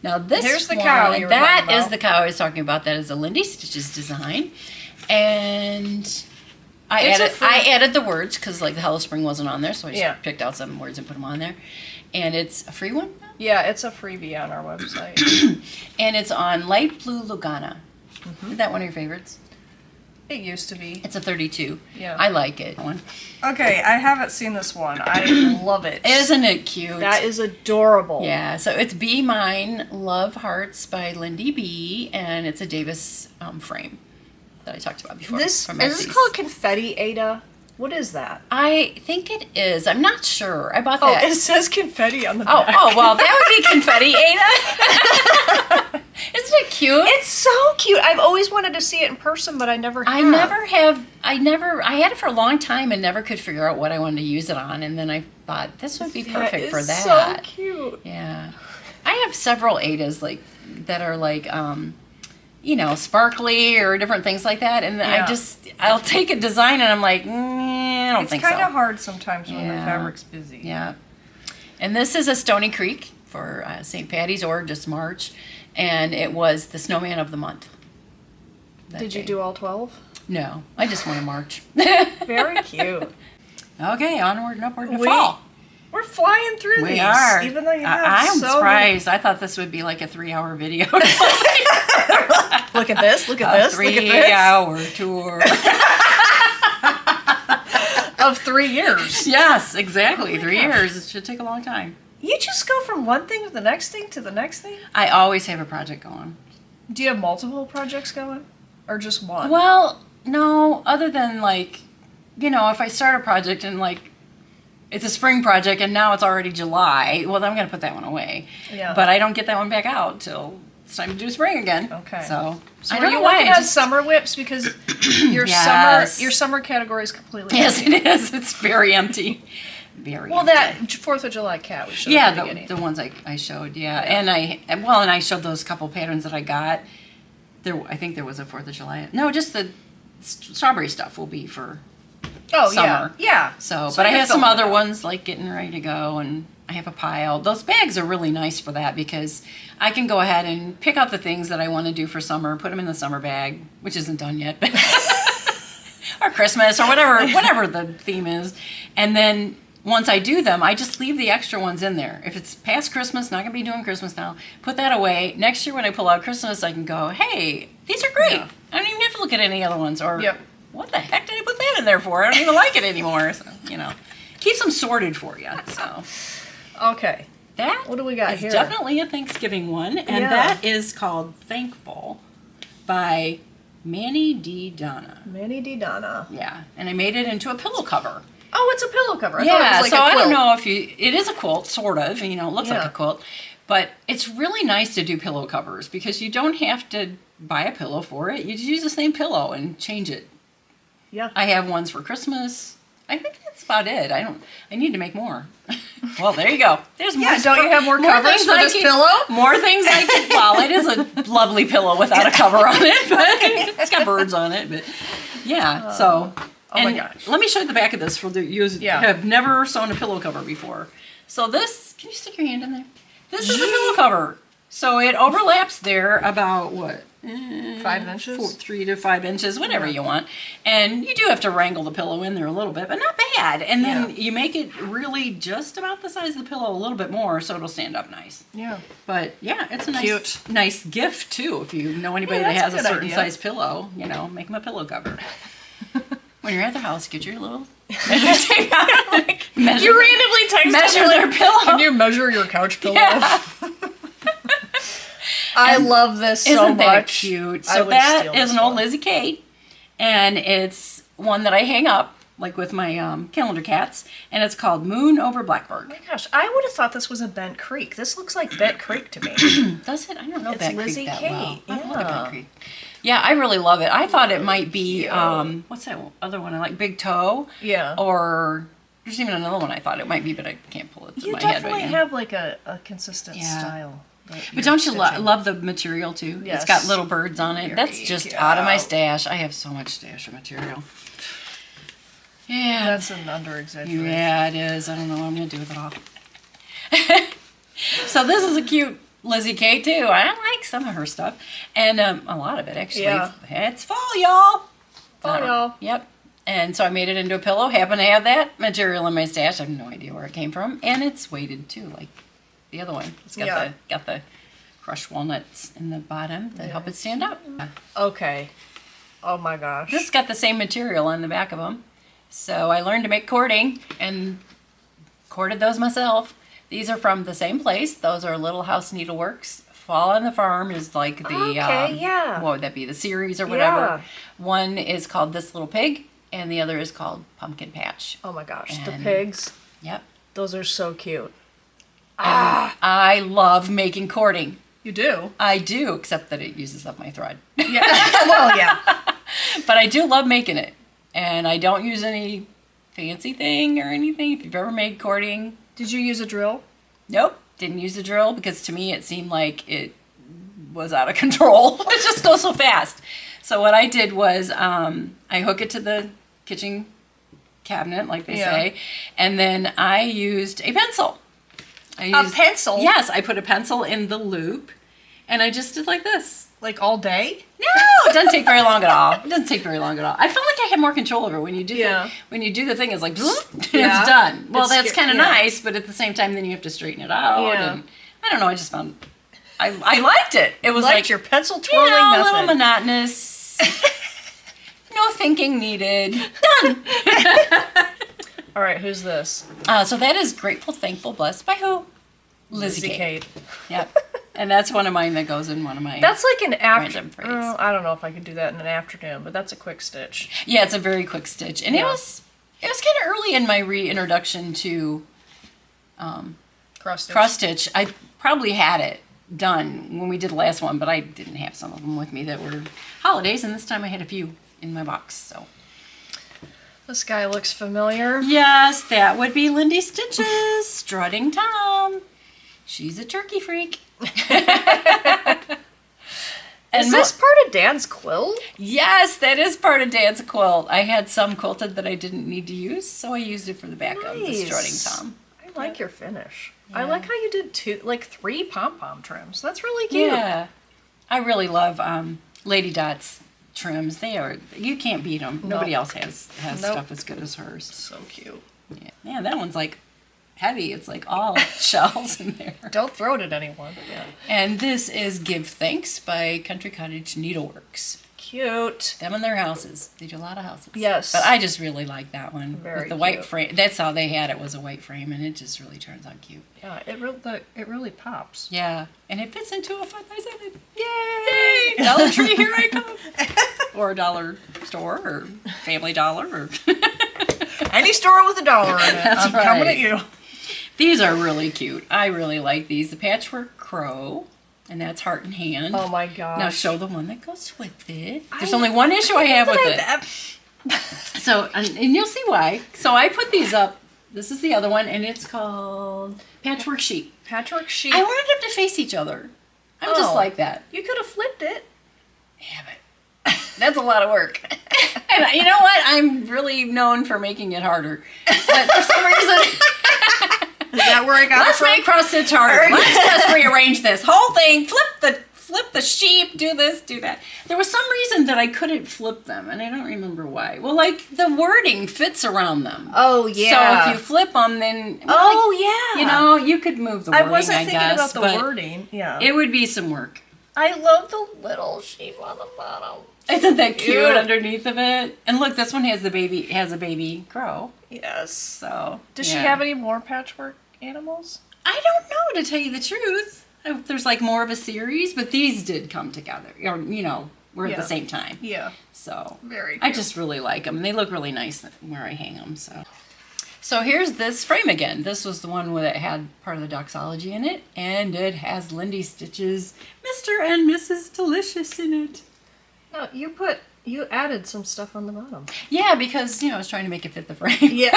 Now this Here's the one, cow you were that talking is about. the cow I was talking about. That is a Lindy Stitches design, and It's I added the words because like the Hello Spring wasn't on there, so I just Yeah. picked out some words and put them on there. And it's a free one, Yeah, it's a freebie on our website. and it's on light blue Lugana. Mm-hmm. Is that one of your favorites? It used to be. It's a 32. Yeah. I like it. One. Okay, I haven't seen this one. I love it. Isn't it cute? That is adorable. Yeah, so it's Be Mine Love Hearts by Lindy B, and it's a Davis frame that I talked about before. This from is this Macy's. called Confetti Ada? What is that? I think it is. I'm not sure. I bought Oh, that. it says confetti on the Oh, back. well, that would be confetti, Ada. Isn't it cute? It's so cute. I've always wanted to see it in person, but I never have. I had it for a long time and never could figure out what I wanted to use it on. And then I thought this would be perfect for that. So cute. Yeah. I have several Adas that are sparkly or different things like that. And Yeah. I'll take a design and I'm like, I don't It's think kind so. of hard sometimes when the Yeah. fabric's busy. Yeah. And this is a Stony Creek for St. Patty's or just March. And it was the snowman of the month. that Did you day. do all 12? No, I just want to march. Very cute. Okay, onward and upward to We- fall. We're flying through We these. are. Even though you have I'm so many. surprised. I thought this would be like a 3-hour video. Look at this. Look at A this. Look at this. 3-hour tour. Of 3 years. Yes, exactly. Oh my 3 gosh. years. It should take a long time. You just go from one thing to the next thing to the next thing? I always have a project going. Do you have multiple projects going? Or just one? Well, no, other than like, if I start a project and like, it's a spring project and now it's already July, well, then I'm going to put that one away. Yeah. But I don't get that one back out till it's time to do spring again. Okay. So So I are don't you know why. working I on just, summer whips because your Yes. summer category is completely yes, empty. it is. It's very empty. Very Well, empty. that 4th of July cat we showed Yeah, at the beginning. the ones I showed, yeah. And I showed those couple patterns that I got. I think there was a 4th of July. No, just the strawberry stuff will be for summer. Yeah. So, So but I you're have some filling other it out. ones like getting ready to go, and I have a pile. Those bags are really nice for that because I can go ahead and pick out the things that I want to do for summer, put them in the summer bag, which isn't done yet, or Christmas or whatever the theme is, and then once I do them, I just leave the extra ones in there. If it's past Christmas, not gonna be doing Christmas now, put that away. Next year when I pull out Christmas, I can go, hey, these are great. Yeah. I don't even have to look at any other ones. Or Yep. what the heck did I put that in there for? I don't even like it anymore. So, keeps them sorted for you. So Okay. that What do we got is here? definitely a Thanksgiving one, and Yeah. that is called Thankful by Manny D. Donna. Manny D. Donna. Yeah, and I made it into a pillow cover. Oh, it's a pillow cover. I Yeah, thought it was like so a I quilt. don't know if it is a quilt, sort of, it looks like Yeah. a quilt, but it's really nice to do pillow covers because you don't have to buy a pillow for it. You just use the same pillow and change it. Yeah. I have ones for Christmas. I think that's about it. I need to make more. Well, there you go. There's more. Yeah, don't you have more covers things for I this can- pillow? More things I can. Well, it is a lovely pillow without a cover on it, but it's got birds on it. But yeah, so. Oh my And gosh. let me show you the back of this for the users who Yeah. have never sewn a pillow cover before. So this, can you stick your hand in there? This is a pillow cover. So it overlaps there about what? 5 inches? 3 to 5 inches, whatever you want. And you do have to wrangle the pillow in there a little bit, but not bad. And then Yeah. you make it really just about the size of the pillow, a little bit more, so it'll stand up nice. Yeah. But yeah, it's a Cute. nice gift too. If you know anybody Yeah, that that's has a a good certain idea. size pillow, make them a pillow cover. When you're at the house, get your little measure tape out. Measure, You randomly text measure me, their pillow. Can you measure your couch pillow? Yeah. I love this so Isn't that much. cute? I So would that steal is this an old one. Lizzie Kate, and it's one that I hang up like with my calendar cats, and it's called Moon Over Blackbird. Oh my gosh, I would have thought this was a Bent Creek. This looks like Bent Creek to me. Does it? I don't know It's Bent Lizzie Creek that Kate, well. I don't look at yeah. Bent Creek. Yeah, I really love it. I thought it might be what's that other one I like? Big Toe. Yeah. Or there's even another one I thought it might be, but I can't pull it to You my head definitely right now. have like a consistent Yeah. style. that But you're don't you stitching. love the material too? Yes. It's got little birds on it. Very That's just out of my cute. stash. I have so much stash of material. Yeah. That's an under-exaggeration. Yeah, it is. I don't know what I'm going to do with it all. So this is a cute Lizzie K too. I like some of her stuff. And a lot of it actually. Yeah. It's fall, y'all. Fall, y'all. Yep. And so I made it into a pillow. Happen to have that material in my stash. I have no idea where it came from. And it's weighted too, like the other one. It's got the crushed walnuts in the bottom to help it stand up. Okay. Oh my gosh. This has got the same material on the back of them. So I learned to make cording and corded those myself. These are from the same place. Those are Little House Needleworks. Fall on the Farm is like the, Okay, yeah. what would that be, the series or whatever. Yeah. One is called This Little Pig, and the other is called Pumpkin Patch. Oh my gosh. The And- pigs. Yep. Those are so cute. I love making cording. You do? I do, except that it uses up my thread. Yeah. Well, yeah. But I do love making it. And I don't use any fancy thing or anything. If you've ever made cording, Did you use a drill? nope, didn't use the drill because to me it seemed like it was out of control. It just goes so fast. So what I did was I hook it to the kitchen cabinet, like they say, and then I used a pencil. A pencil? Yes, I put a pencil in the loop, and I just did like this. Like all day? No, it doesn't take very long at all. It doesn't take very long at all. I feel like I have more control over it when you do when you do the thing. It's like Yeah. it's done. Well, It's that's kind of yeah. nice, but at the same time, then you have to straighten it out. Yeah. And I don't know. I just found I liked it. It was Liked like your pencil twirling a method. little monotonous. No thinking needed. Done. All right, who's this? So that is Grateful, Thankful, Blessed by who? Lizzie Kate. Kate. Yep. And that's one of mine that goes in one of my. That's like an Random after. phrase. I don't know if I could do that in an afternoon, but that's a quick stitch. Yeah, it's a very quick stitch, and Yeah. it was kind of early in my reintroduction to Cross stitch. cross stitch. I probably had it done when we did the last one, but I didn't have some of them with me that were holidays, and this time I had a few in my box. So This guy looks familiar. yes, that would be Lindy Stitches, strutting Tom. She's a turkey freak. Is this part of Dad's quilt? Yes, that is part of Dad's quilt. I had some quilted that I didn't need to use, so I used it for the back of the strutting Tom. I like your finish. I Yeah. like how you did 3 pom-pom trims. That's really cute. Yeah, I really love Lady Dot's trims. They are, you can't beat them. Nobody else has Nope. stuff as good as hers. So cute. Yeah, that one's like heavy. It's like all shells in there. Don't throw it at anyone. Yeah. And this is Give Thanks by Country Cottage Needleworks. Cute. Them and their houses. They do a lot of houses. Yes. But I just really like that one. Very with the white cute. frame. That's how they had it, was a white frame, and it just really turns out cute. Yeah, it really pops. Yeah. And it fits into a 5x7. Yay! Yay! Dollar Tree, here I come. Or a dollar store, or Family Dollar, or Any store with $1 in it. That's I'm coming right. at you. these are really cute. I really like these. The Patchwork Crow, and that's Heart and Hand. Oh my gosh. Now show the one that goes with it. There's only one issue I have with it. So, and you'll see why. So I put these up. This is the other one, and it's called Patchwork Sheep. Patchwork sheep. I wanted them to face each other. I'm just Oh. like that. You could have flipped it. Yeah, but that's a lot of work. And you know what? I'm really known for making it harder. But for some reason, Is that where I got it let's from? make cross stitch harder. Let's just rearrange this whole thing. Flip the sheep. Do this. Do that. There was some reason that I couldn't flip them, and I don't remember why. Well, like the wording fits around them. Oh yeah. So if you flip them, then yeah. you know, you could move the I wording. wasn't I thinking guess, about the but wording. Yeah. It would be some work. I love the little sheep on the bottom. Isn't that cute Cute. underneath of it? And look, this one has a baby crow. Yes. So Does she yeah. have any more patchwork animals? I don't know, to tell you the truth. There's like more of a series, but these did come together, or were at Yeah. the same time. Yeah. So Very I cute. just really like them. They look really nice where I hang them. So here's this frame again. This was the one that had part of the doxology in it, and it has Lindy Stitches, Mr. and Mrs. Delicious in it. No, you added some stuff on the bottom. Yeah, because I was trying to make it fit the frame. Yeah.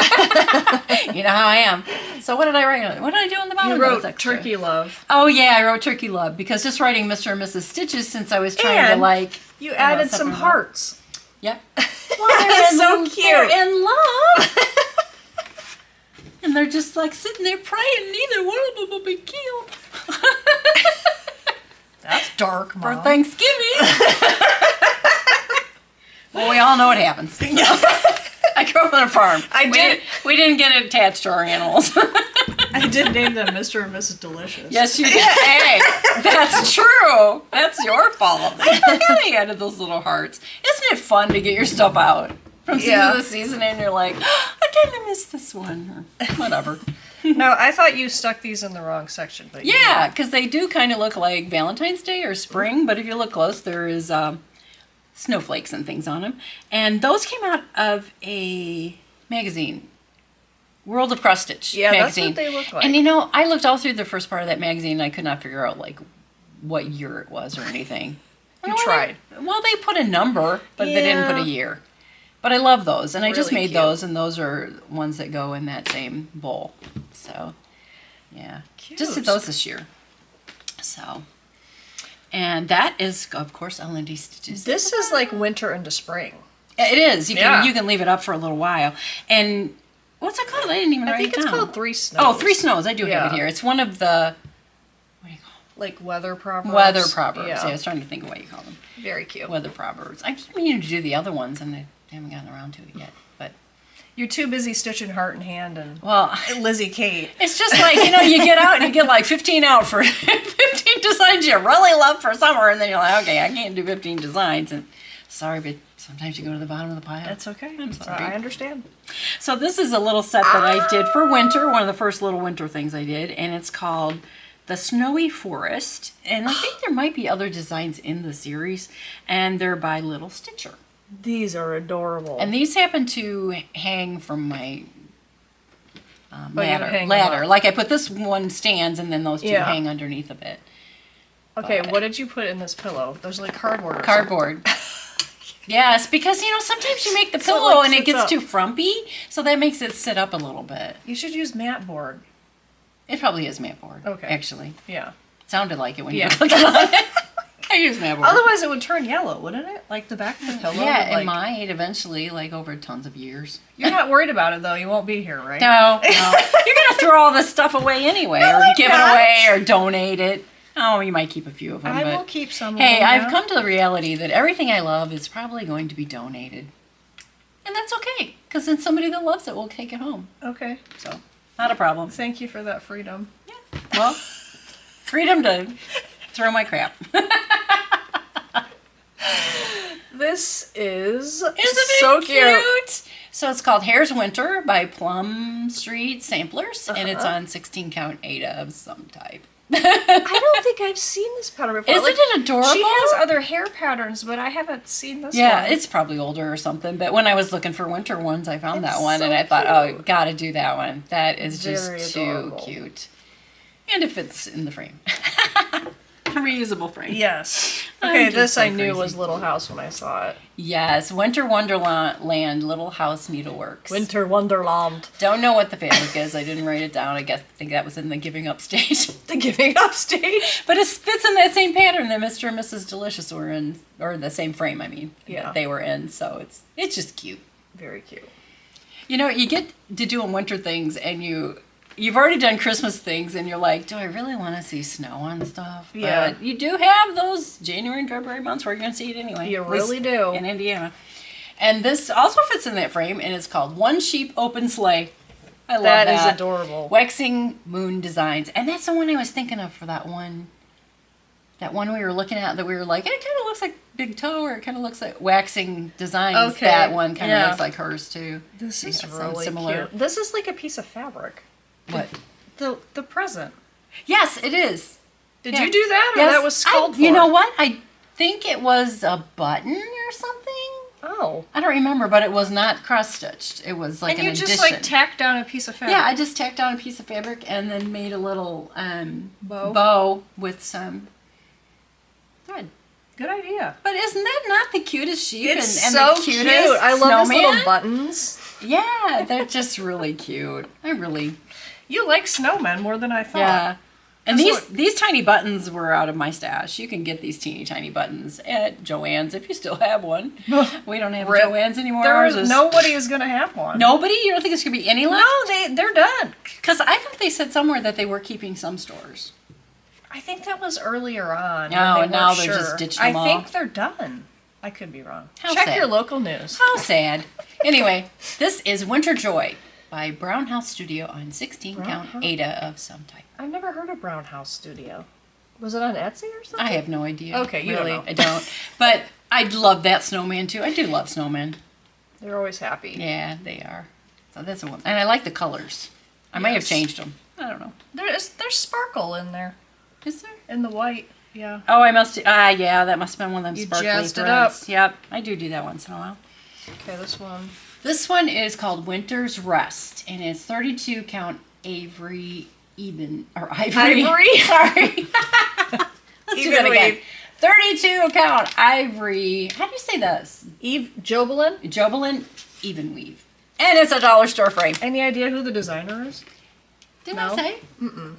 You know how I am. So what did I write? What did I do on the bottom? You That was wrote extra. Turkey Love. Oh yeah, I wrote Turkey Love because just writing Mr. and Mrs. Stitches, since I was trying to And like. You added some something hearts. Yep. That's so cute. They're in love. And they're just like sitting there praying neither one of them will be killed. That's dark, For Mom. Thanksgiving. Well, we all know what happens. So. I grew up on a farm. We didn't get attached to our animals. I did name them Mr. and Mrs. Delicious. Yes, you did. Hey, that's true. That's your fault. I forgot I added those little hearts. Isn't it fun to get your stuff out from season to season and you're like, I kind of missed this one, or whatever. No, I thought you stuck these in the wrong section, but Yeah, because they do kind of look like Valentine's Day or spring, but if you look close, there is snowflakes and things on them. And those came out of a magazine. World of Cross Stitch magazine. That's what they look like. And I looked all through the first part of that magazine and I could not figure out like what year it was or anything. You tried. They put a number, but they didn't put a year. But I love those, and I just Really made cute. those, and those are ones that go in that same bowl. So, yeah. Cute. Just did those this year. So, and that is, of course, Lindy Stitches. This is like winter into spring. It is. You Yeah. can leave it up for a little while. And what's it called? I didn't even write I think it it's down. called Three Snows. Oh, Three Snows. I do have Yeah. it here. It's one of the Like weather proverbs. weather proverbs. Yeah. Yeah, I was trying to think of what you call them. Very cute. Weather proverbs. I keep meaning to do the other ones, and I haven't gotten around to it yet. But You're too busy stitching Heart and Hand and well, Lizzie Kate. it's just like you get out and you get like 15 out for $15 designs you really love for summer, and then you're like, okay, I can't do 15 designs. And sorry, but sometimes you go to the bottom of the pile. That's okay. I'm sorry. I understand. So this is a little set that I did for winter, one of the first little winter things I did, and it's called The Snowy Forest. And I think there might be other designs in the series, and they're by Little Stitcher. These are adorable. And these happen to hang from my you hang them ladder. up. Like I put this one stands, and then those two Yeah. hang underneath of it. Okay, what did you put in this pillow? There's like cardboard. Or Cardboard. Yes, because sometimes you make the So, pillow like, and it sits gets up. too frumpy, so that makes it sit up a little bit. You should use mat board. It probably is mat board. Okay. Actually, Yeah. sounded like it when you Yeah. were clicking on it. I use mat board. Otherwise, it would turn yellow, wouldn't it? Like the back of the pillow. Yeah, would, it might eventually, like over tons of years. You're not worried about it though. You won't be here, right? No, you're gonna throw all this stuff away anyway, No, or I'm give not. it away, or donate it. Oh, you might keep a few of them. I but will keep some. hey, of them I've now. come to the reality that everything I love is probably going to be donated, and that's okay, because then somebody that loves it will take it home. Okay. So, not a problem. Thank you for that freedom. Well, freedom to throw my crap. This is Isn't it so cute? So it's called Hare's Winter by Plum Street Samplers, and it's on 16 count Ada of some type. I don't think I've seen this pattern before. Isn't it adorable? She has other hair patterns, but I haven't seen this Yeah, one. it's probably older or something. But when I was looking for winter ones, I found It's that one, so and I thought, oh, cute. gotta do that one. That is just Very too adorable. cute. And it fits in the frame. A reusable frame. Yes. I'm Okay, just this so I knew crazy. was Little House when I saw it. Yes, Winter Wonderland Little House Needleworks. Winter Wonderland. Don't know what the fabric is. I didn't write it down. I think that was in the giving up stage. The giving up stage. But it fits in that same pattern that Mr. and Mrs. Delicious were in, or the same frame, I mean, Yeah. that they were in. So it's just cute. Very cute. You get to doing winter things, and you've already done Christmas things, and you're like, do I really want to see snow on stuff? Yeah. But you do have those January and February months where you're going to see it anyway. You at least really do. in Indiana. And this also fits in that frame, and it's called One Sheep Open Sleigh. I love that. That is adorable. Waxing Moon Designs. And that's the one I was thinking of for that one we were looking at that we were like, it kind of looks like Big Toe, or it kind of looks like Waxing Designs. Okay, That one kind of yeah. looks like hers too. This Yeah, is sounds really similar. cute. This is like a piece of fabric. What? The present. Yes, it is. Did Yeah. you do that, or Yes, that was called for? You know what? I think it was a button or something. Oh. I don't remember, but it was not cross-stitched. It was like And an you addition. just like tacked down a piece of fabric. Yeah, I just tacked on a piece of fabric and then made a little Bow? with some thread. Good idea. But isn't that not the cutest sheep It's and so the cute. cutest I love his snowman? little buttons. Yeah, they're just really cute. You like snowmen more than I thought. Yeah. And That's these tiny buttons were out of my stash. You can get these teeny tiny buttons at Joann's if you still have one. We don't have Rip. Joann's anymore. There Ours is is- nobody is going to have one. Nobody? You don't think there's going to be any left? No, they're done. Because I thought they said somewhere that they were keeping some stores. I think that was earlier on. No, when they and now weren't they're sure. just ditching them I think all. they're done. I could be wrong. How Check sad. your local news. How sad. Anyway, this is Winter Joy by Brown House Studio on 16 Brown count House? Ada of some type. I've never heard of Brown House Studio. Was it on Etsy or something? I have no idea. Okay, you don't really. know. I don't. But I love that snowman too. I do love snowmen. They're always happy. Yeah, they are. So that's a one. And I like the colors. I might have Yes. changed them. I don't know. There's sparkle in there. Is there? In the white. Yeah. Oh, I must. Yeah, that must have been one of them You sparkly jazzed it threads. up. Yep, I do that once in a while. Okay, this one. This one is called Winter's Rest, and it's 32 count ivory. Ivory? Sorry. Let's do that Even again. weave. 32 count ivory. How do you say this? Jobelin? Jobelin even weave. And it's a dollar store frame. Any idea who the designer is? Didn't No? I say? Mm-mm.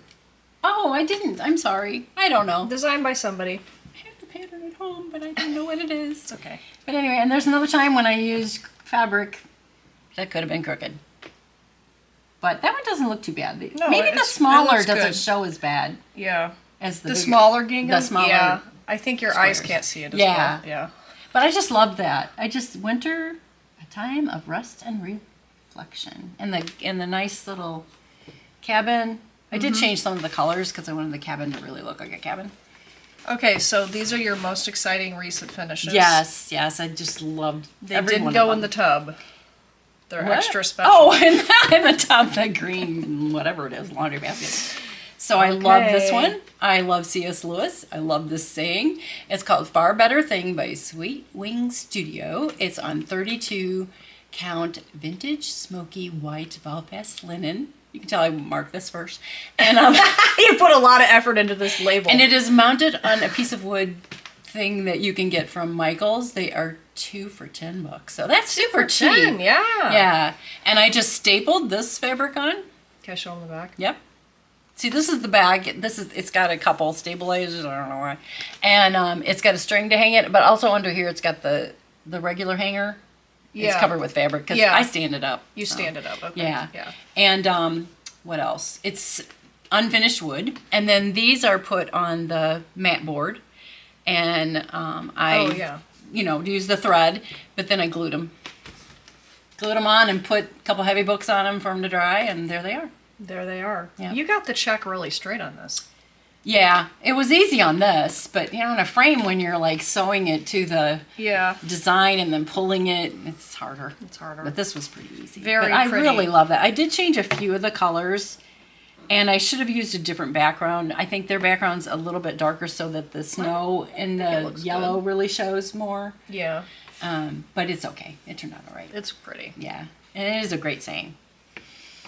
Oh, I didn't. I'm sorry. I don't know. Designed by somebody. I have the pattern at home, but I don't know what it is. It's okay. But anyway, and there's another time when I used fabric that could have been crooked. But that one doesn't look too bad. No, Maybe the it smaller looks doesn't good. show as bad Yeah. as the The bigger. smaller gingham? The smaller Yeah. I think your eyes squares. can't see it as Yeah. well. Yeah. But I just love that. Winter, a time of rest and reflection. And the nice little cabin. I did change some of the colors because I wanted the cabin to really look like a cabin. Okay, so these are your most exciting recent finishes. Yes, I just loved They every didn't one go of in the them. tub. They're What? extra special. Oh, in the tub, the green, whatever it is, laundry basket. So I love this Okay. one. I love C.S. Lewis. I love this saying. It's called Far Better Thing by Sweet Wing Studio. It's on 32 count vintage smoky white Belfast linen. You can tell I marked this first. And You put a lot of effort into this label. and it is mounted on a piece of wood thing that you can get from Michael's. They are 2 for $10. So that's super cheap. 10, yeah. Yeah. And I just stapled this fabric on. Can I show them the back? Yep. See, this is the bag. It's got a couple stabilizers. I don't know why. And it's got a string to hang it, but also under here it's got the regular hanger. Yeah. It's covered with fabric because Yeah. I stand it up. You so. stand it up. Okay. Yeah. Yeah. And what else? It's unfinished wood. And then these are put on the mat board. And Oh, yeah. Use the thread, but then I glued them. Glued them on and put a couple heavy books on them for them to dry, and there they are. There they are. Yeah. You got the check really straight on this. Yeah, it was easy on this, but in a frame when you're like sewing it to the Yeah. design and then pulling it, it's harder. It's harder. But this was pretty easy. Very but I pretty. really love that. I did change a few of the colors, and I should have used a different background. I think their background's a little bit darker so that the snow and it the looks yellow good. really shows more. Yeah. But it's okay. It turned out all right. It's pretty. Yeah, and it is a great saying.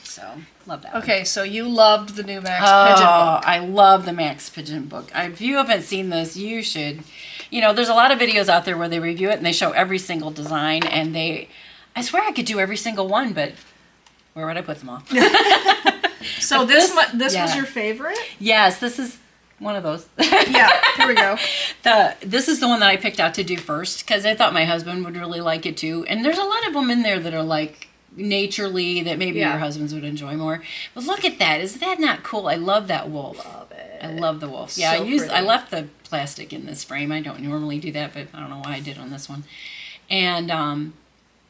So, love that one. Okay, so you loved the new Max Oh, Pigeon book. I love the Max Pigeon book. If you haven't seen this, you should. There's a lot of videos out there where they review it and they show every single design, and I swear I could do every single one, but where would I put them all? So But this this- was yeah. your favorite? Yes, this is one of those. Yeah, here we go. This is the one that I picked out to do first because I thought my husband would really like it too. And there's a lot of them in there that are like naturally that maybe Yeah. your husbands would enjoy more. But look at that. Is that not cool? I love that wolf. Love it. I love the wolf. Yeah, So I pretty. left the plastic in this frame. I don't normally do that, but I don't know why I did on this one. And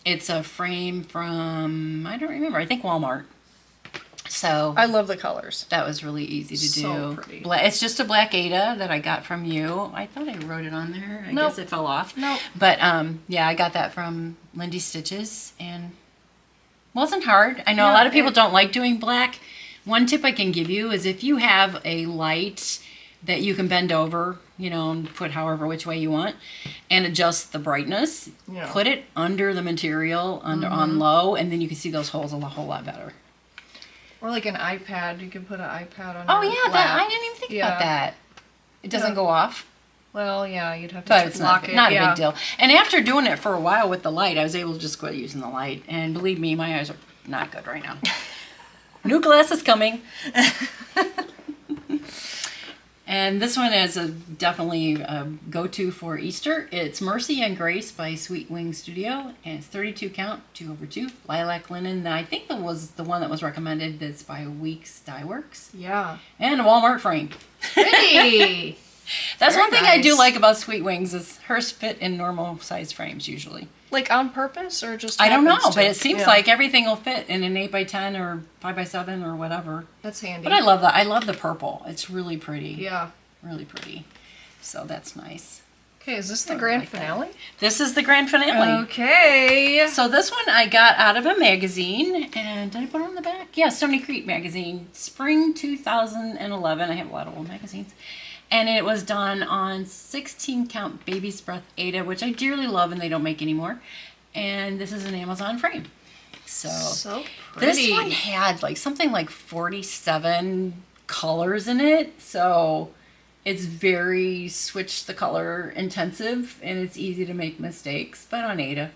it's a frame from, I don't remember, I think Walmart. So I love the colors. that was really easy to So do. pretty. It's just a black Ada that I got from you. I thought I wrote it on there. I Nope. guess it fell off. Nope. But yeah, I got that from Lindy Stitches and wasn't hard. I know a Yeah, lot of people it- don't like doing black. One tip I can give you is if you have a light that you can bend over, and put however which way you want and adjust the brightness, Yeah. put it under the material on low, and then you can see those holes a whole lot better. Or like an iPad. You can put an iPad on Oh your yeah, lap. I didn't even think Yeah. about that. It doesn't Yeah. go off, Well, yeah, you'd have to but it's lock not, it. not a yeah. big deal. And after doing it for a while with the light, I was able to just quit using the light. And believe me, my eyes are not good right now. New glasses coming. And this one is definitely a go-to for Easter. It's Mercy and Grace by Sweet Wing Studio, and it's 32 count, 2/2, lilac linen. I think that was the one that was recommended. That's by Weeks Dye Works, Yeah. and a Walmart frame. Pretty. That's Very one thing I do nice. like about Sweet Wings is hers fit in normal size frames usually. Like on purpose or just I don't know, happens but to? it seems Yeah. like everything will fit in an 8x10 or 5x7 or whatever. That's handy. But I love the purple. It's really pretty. Yeah. Really pretty. So that's nice. Okay, is this the I grand like that. finale? This is the grand finale. Okay. So this one I got out of a magazine, and did I put it on the back? Yeah, Stony Creek magazine, spring 2011. I have a lot of old magazines. And it was done on 16 count Baby's Breath Ada, which I dearly love and they don't make anymore. And this is an Amazon frame. So So this pretty. one had like something like 47 colors in it. So it's very switch the color intensive and it's easy to make mistakes. But on Ada,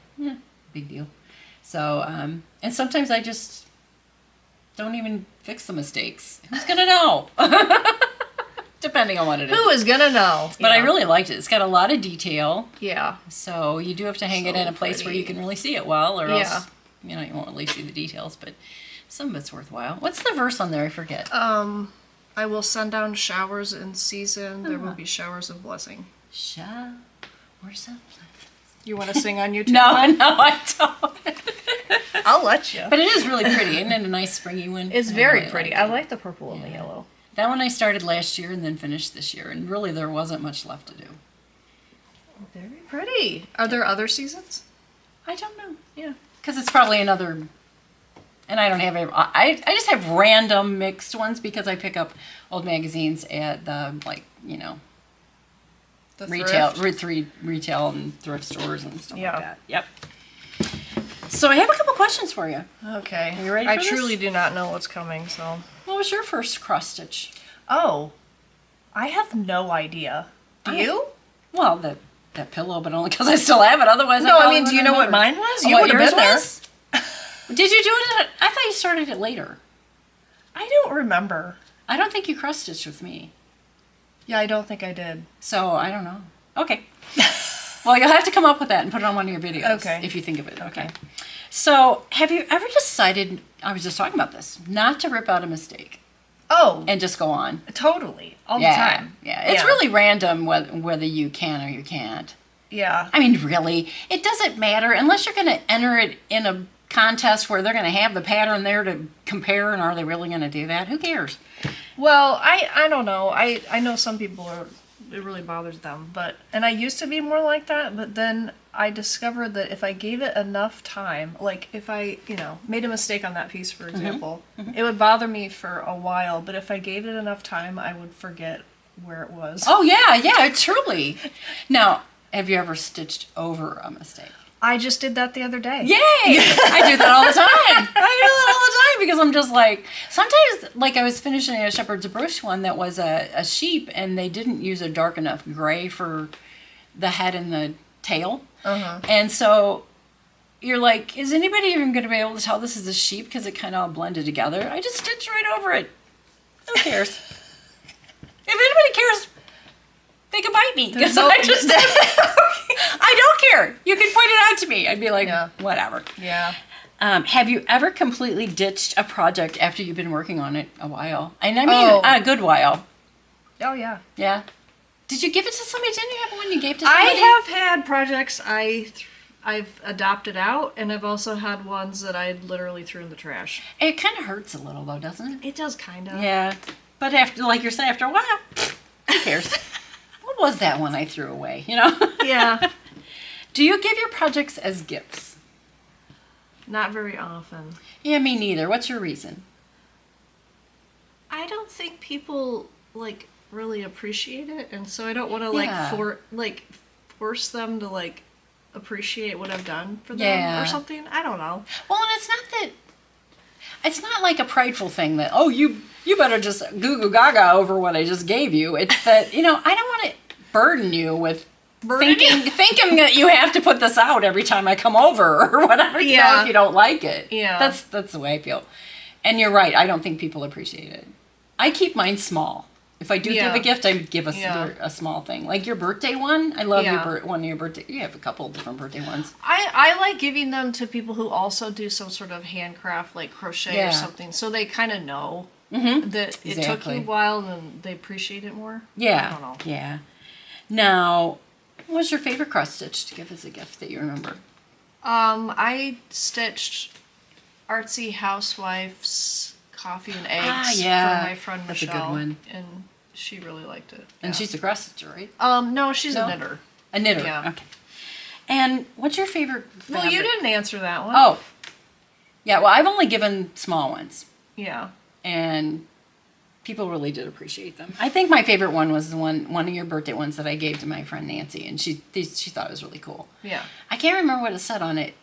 big deal. So, and sometimes I just don't even fix the mistakes. Who's gonna know? Depending on what it is. Who is gonna know? But I Yeah. really liked it. It's got a lot of detail. Yeah. So you do have to hang it So in a place where pretty. you can really see it well, or Yeah. else you won't really see the details. But some of it's worthwhile. What's the verse on there? I forget. I will send down showers in season. There will be showers of blessing. Where's that? You want to sing on YouTube? No, I don't. I'll let you. But it is really pretty. Isn't it a nice springy one? It's I very really pretty. like I it. like the purple and the yellow. That one I started last year and then finished this year, and really there wasn't much left to do. Very pretty. Are there other seasons? I don't know. Yeah. Because it's probably another, and I don't have any, I just have random mixed ones because I pick up old magazines at the, like, you know, The retail, thrift? retail and thrift stores and stuff Yeah. like that. Yep. So I have a couple questions for you. Okay. Are you ready I for this? truly do not know what's coming, so. What was your first cross stitch? Oh. I have no idea. Do you? Well, that pillow, but only because I still have it. Otherwise, No, I probably mean, do you wouldn't know what remember. mine was? Oh, You what would have yours been there. was? Did you do it? I thought you started it later. I don't remember. I don't think you cross stitched with me, Yeah, I don't think I did. so I don't know. Okay. Well, you'll have to come up with that and put it on one of your videos. Okay. If you think of it. Okay. So, have you ever decided? I was just talking about this. Not to rip out a mistake Oh, and just go on. totally. All the Yeah. time. Yeah. It's really random whether you can or you can't. Yeah. I mean, really, it doesn't matter unless you're going to enter it in a contest where they're going to have the pattern there to compare, and are they really going to do that? Who cares? Well, I don't know. I know some people are, it really bothers them, and I used to be more like that, but then I discovered that if I gave it enough time, like if I, made a mistake on that piece, for example, it would bother me for a while, but if I gave it enough time, I would forget where it was. Oh, yeah, truly. Now, have you ever stitched over a mistake? I just did that the other day. Yay! I do that all the time. Because I'm just like, sometimes, like I was finishing a shepherd's bush one that was a sheep, and they didn't use a dark enough gray for the head and the tail. And so you're like, is anybody even going to be able to tell this is a sheep because it kind of all blended together? I just stitched right over it. Who cares? If anybody cares, they can bite me. Because I don't care. You can point it out to me. I'd be like, whatever. Yeah. Have you ever completely ditched a project after you've been working on it a while? And I mean a good while. Oh, yeah. Yeah. Did you give it to somebody? Didn't you have one you gave to somebody? I have had projects I've adopted out, and I've also had ones that I literally threw in the trash. It kind of hurts a little, though, doesn't it? It does kind of. Yeah. But after, like you're saying, after a while, who cares? What was that one I threw away, Yeah. Do you give your projects as gifts? Not very often. Yeah, me neither. What's your reason? I don't think people really appreciate it, and so I don't want to Yeah. force them to appreciate what I've done for them Yeah. or something. I don't know. Well, and it's not like a prideful thing that, oh, you better just goo goo gaga over what I just gave you. It's that, I don't want to burden you with thinking that you have to put this out every time I come over or whatever, if you don't like it. Yeah. That's the way I feel. And you're right, I don't think people appreciate it. I keep mine small. If I do give a gift, I give a small thing. Like your birthday one, I love one of your birthday. You have a couple of different birthday ones. I like giving them to people who also do some sort of handcraft, like crochet or something, so they kind of know that it took you a while and they appreciate it more. Yeah. I don't know. Yeah. Now, what was your favorite cross stitch to give as a gift that you remember? I stitched Artsy Housewife's coffee and eggs for my friend That's Michelle. a good one. And she really liked it. And she's a cross stitcher, right? No, she's a knitter. A knitter. Yeah. Okay. And what's your favorite fabric? Well, you didn't answer that one. Oh. Yeah, well, I've only given small ones. Yeah. And people really did appreciate them. I think my favorite one was the one of your birthday ones that I gave to my friend Nancy, and she thought it was really cool. Yeah. I can't remember what it said on it,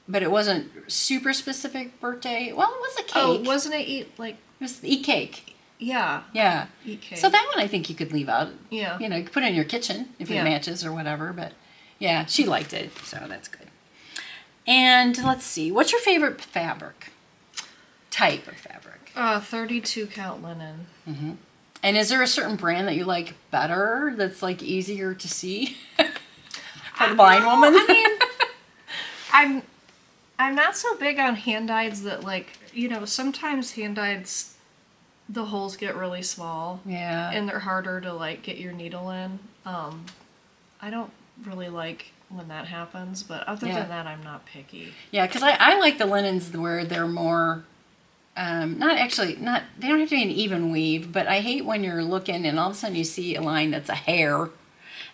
but it wasn't super specific birthday. Well, it was a cake. Oh, wasn't it It was eat cake. Yeah. Yeah. Eat cake. So that one I think you could leave out. Yeah. You could put it in your kitchen if it matches or whatever. But yeah, she liked it, so that's good. And let's see, what's your favorite fabric? Type of fabric? 32 count linen. Mm-hmm. And is there a certain brand that you like better? That's easier to see for the blind woman. I mean, I'm not so big on hand dyeds that sometimes hand dyeds the holes get really small. Yeah. And they're harder to get your needle in. I don't really like when that happens, but other than that, I'm not picky. Yeah, because I like the linens where they're more they don't have to be an even weave, but I hate when you're looking and all of a sudden you see a line that's a hair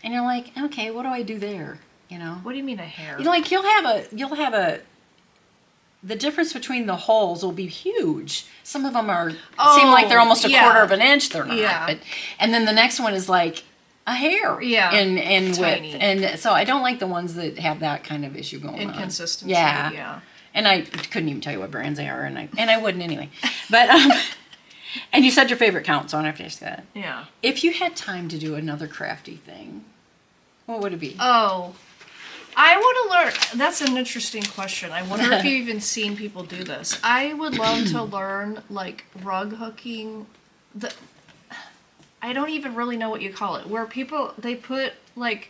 and you're like, okay, what do I do there? You know? What do you mean a hair? Like you'll have a, the difference between the holes will be huge. Some of them seem like they're almost a quarter of an inch. They're not. Yeah. And then the next one is like a hair. Yeah. In Tiny. width. And so I don't like the ones that have that kind of issue going on. Inconsistency. Yeah. Yeah. And I couldn't even tell you what brands they are, and I wouldn't anyway. But and you said your favorite count, so I don't have to ask that. Yeah. If you had time to do another crafty thing, what would it be? Oh, I want to learn. That's an interesting question. I wonder if you've even seen people do this. I would love to learn like rug hooking. I don't even really know what you call it. Where they put like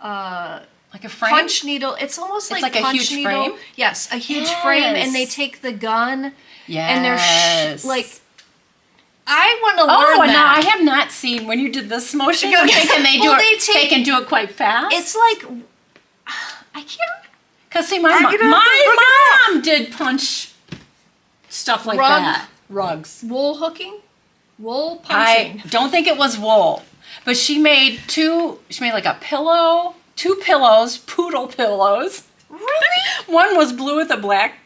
a frame? Punch needle. It's almost like a punch huge needle. frame? Yes, a huge frame, and they take the gun. Yes. And they're like. I want to learn that. that. No, I have not seen when you did this motion. You're thinking they can do it quite fast. It's like I can't. Because see, my mom did punch stuff like that. Rugs. Wool hooking? Wool punching. I don't think it was wool. But she made like a pillow, 2 pillows, poodle pillows. Really? One was blue with a black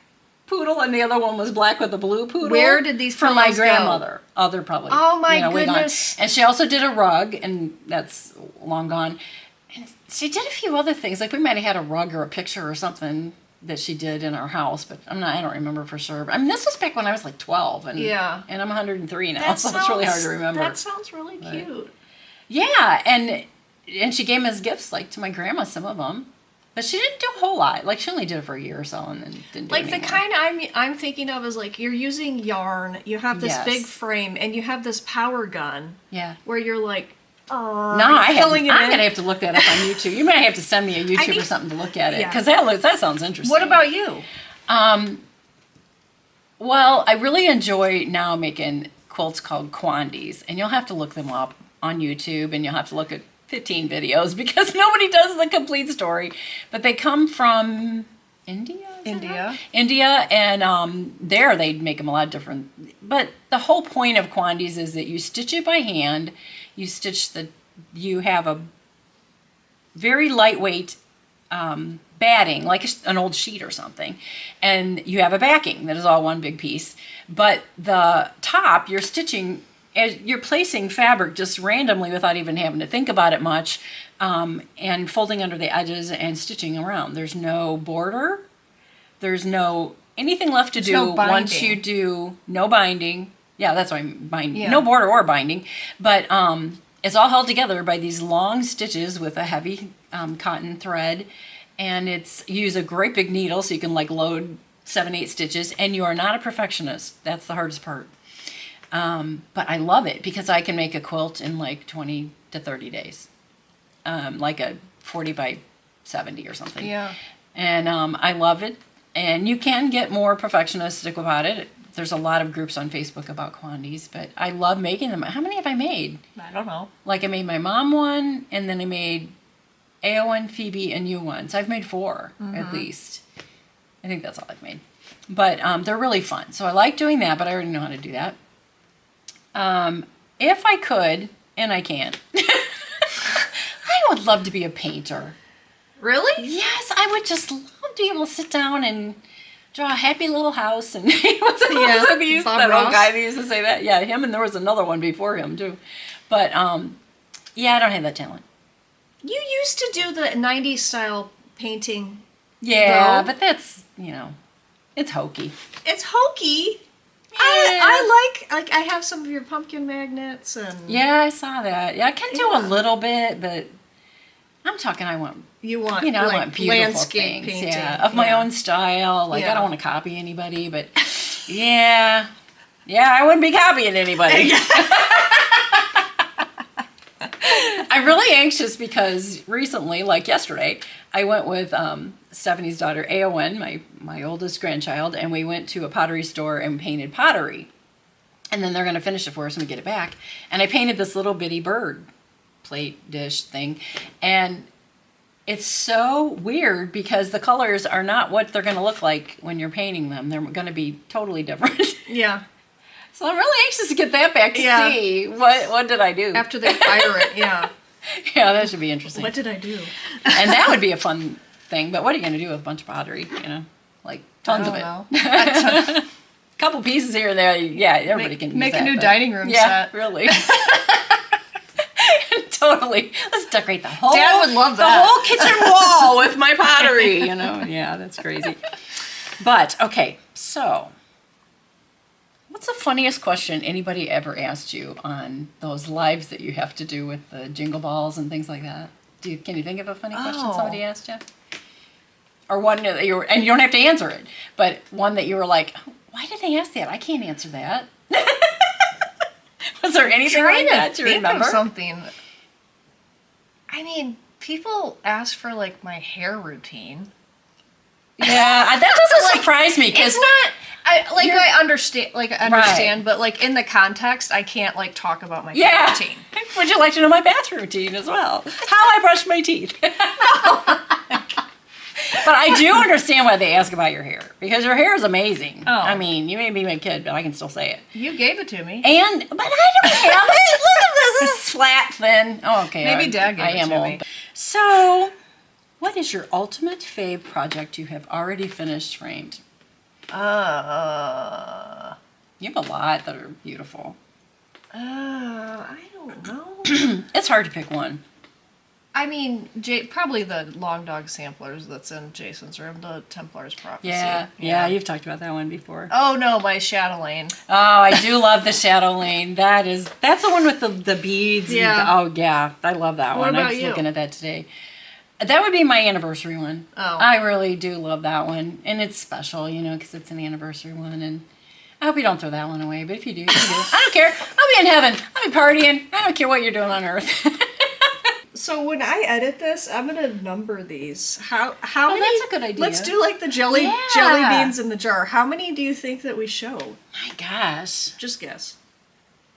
poodle and the other one was black with a blue poodle. Where did these From my pillows go? grandmother. Oh, they're probably Oh my way gone. goodness. And she also did a rug, and that's long gone. And she did a few other things. Like we might have had a rug or a picture or something that she did in our house, but I don't remember for sure. I mean, this was back when I was like 12, and I'm 103 now, so it's really hard to remember. That sounds really cute. Yeah, and she gave me as gifts, like to my grandma, some of them. But she didn't do a whole lot. Like, she only did it for a year or so and then didn't do it Like, the kind I'm thinking of is, like, you're using yarn, you have this big frame, and you have this power gun. Yeah. Where you're, like, I'm going to have to look that up on YouTube. You might have to send me a YouTube or something to look at it. Because that sounds interesting. What about you? Well, I really enjoy now making quilts called quandies. And you'll have to look them up on YouTube, and you'll have to look at 15 videos because nobody does the complete story. But they come from India? India, and there they make them a lot different. But the whole point of quandies is that you stitch it by hand. You have a very lightweight batting, like an old sheet or something, and you have a backing that is all one big piece. But the top, you're stitching, you're placing fabric just randomly without even having to think about it much, and folding under the edges and stitching around. There's no border. There's no anything left to do once you do. No binding. Yeah, that's why I'm binding. Yeah. No border or binding, but it's all held together by these long stitches with a heavy cotton thread, and you use a great big needle so you can like load 7-8 stitches, and you are not a perfectionist. That's the hardest part. But I love it because I can make a quilt in like 20 to 30 days, like a 40 by 70 or something. Yeah. And I love it. And you can get more perfectionistic about it. There's a lot of groups on Facebook about quandies, but I love making them. How many have I made? I don't know. Like I made my mom one, and then I made AO one, Phoebe, and you one. So I've made 4 at least. I think that's all I've made. But they're really fun. So I like doing that, but I already know how to do that. If I could, and I can't, I would love to be a painter. Really? Yes, I would just love to be able to sit down and draw a happy little house. And that old guy that used to say that. Yeah, him, and there was another one before him too. But yeah, I don't have that talent. You used to do the 90s style painting. Yeah, but that's, it's hokey. It's hokey. Yeah. I like I have some of your pumpkin magnets and yeah, I saw that. Yeah, I can do a little bit, but I'm talking. I want I want beautiful landscape things, painting, of my own style. Like I don't want to copy anybody, but yeah, I wouldn't be copying anybody. I'm really anxious because recently, like yesterday, I went with Stephanie's daughter, Aowen, my oldest grandchild, and we went to a pottery store and painted pottery. And then they're going to finish it for us when we get it back. And I painted this little bitty bird plate dish thing. And it's so weird because the colors are not what they're going to look like when you're painting them. They're going to be totally different. Yeah. So I'm really anxious to get that back to Yeah. see what did I do. After they fire it, yeah. Yeah, that should be interesting. What did I do? And that would be a fun thing. But what are you going to do with a bunch of pottery? You know, like tons of it. Know. Couple pieces here and there. Yeah, everybody can use Make that, a new but- dining room Yeah, set. really. Totally. Let's decorate the whole. Dad would love the that. whole kitchen wall with my pottery. You know, yeah, that's crazy. But okay, so what's the funniest question anybody ever asked you on those lives that you have to do with the jingle balls and things like that? Can you think of a funny question Oh. somebody asked you? Or one that you were, and you don't have to answer it, but one that you were like, why did they ask that? I can't answer that. Was there anything like that you remember? Something. I mean, people ask for like my hair routine. Yeah, that doesn't surprise me because It's not. I understand. Like I understand, Right. but like in the context, I can't like talk about my yeah. hair routine. Would you like to know my bath routine as well? How I brush my teeth. But I do understand why they ask about your hair because your hair is amazing. Oh. I mean, you may be my kid, but I can still say it. You gave it to me. But I don't have it. Look at this. This is flat, thin. Oh, okay. Maybe Dad gave I it am to old. me. So, what is your ultimate fave project you have already finished framed? You have a lot that are beautiful. I don't know. It's hard to pick one. I mean, probably the long dog samplers that's in Jason's room, the Templar's Prophecy. Yeah, you've talked about that one before. Oh no, my Shadow Lane. Oh, I do love the Shadow Lane. That's the one with the beads. Yeah. And I love that What one. I about was you? looking at that today. That would be my anniversary one. Oh. I really do love that one. And it's special, because it's an anniversary one. And I hope you don't throw that one away. But if you do, you do. I don't care. I'll be in heaven. I'll be partying. I don't care what you're doing on earth. So when I edit this, I'm gonna number these. How many? that's a good idea. Let's do like the jelly beans in the jar. How many do you think that we show? My gosh. Just guess.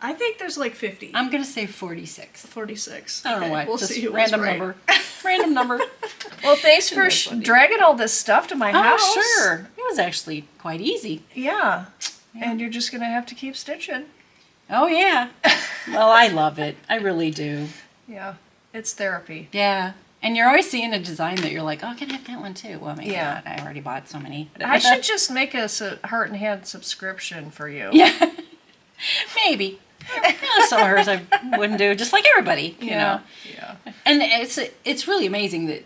I think there's like 50. I'm going to say 46. 46. I don't know why. We'll Just see who was random right. number. Random number. Well, thanks for That's funny. dragging all this stuff to my house. Oh, sure. It was actually quite easy. Yeah. And you're just gonna have to keep stitching. Oh, yeah. Well, I love it. I really do. Yeah. It's therapy. Yeah. And you're always seeing a design that you're like, oh, can I have that one too? Well, maybe Yeah. not. I already bought so many. I should just make a Heart and Hand subscription for you. Yeah. Maybe. Some of hers I wouldn't do, just like everybody, you know. Yeah. And it's really amazing that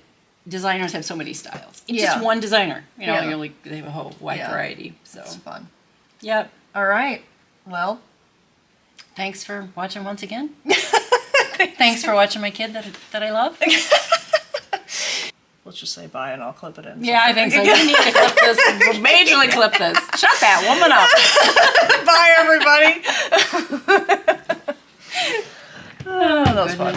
designers have so many styles. It's Yeah. just one designer, Yeah. You're like, they have a whole wide Yeah. variety. So, It's fun. yep. All right. Well, Thanks for watching once again. Thanks for watching my kid that I love. let's just say bye and I'll clip it in. Yeah, I think so. You need to clip this. Majorly clip this. Shut that woman up. Bye, everybody. Oh, that was fun.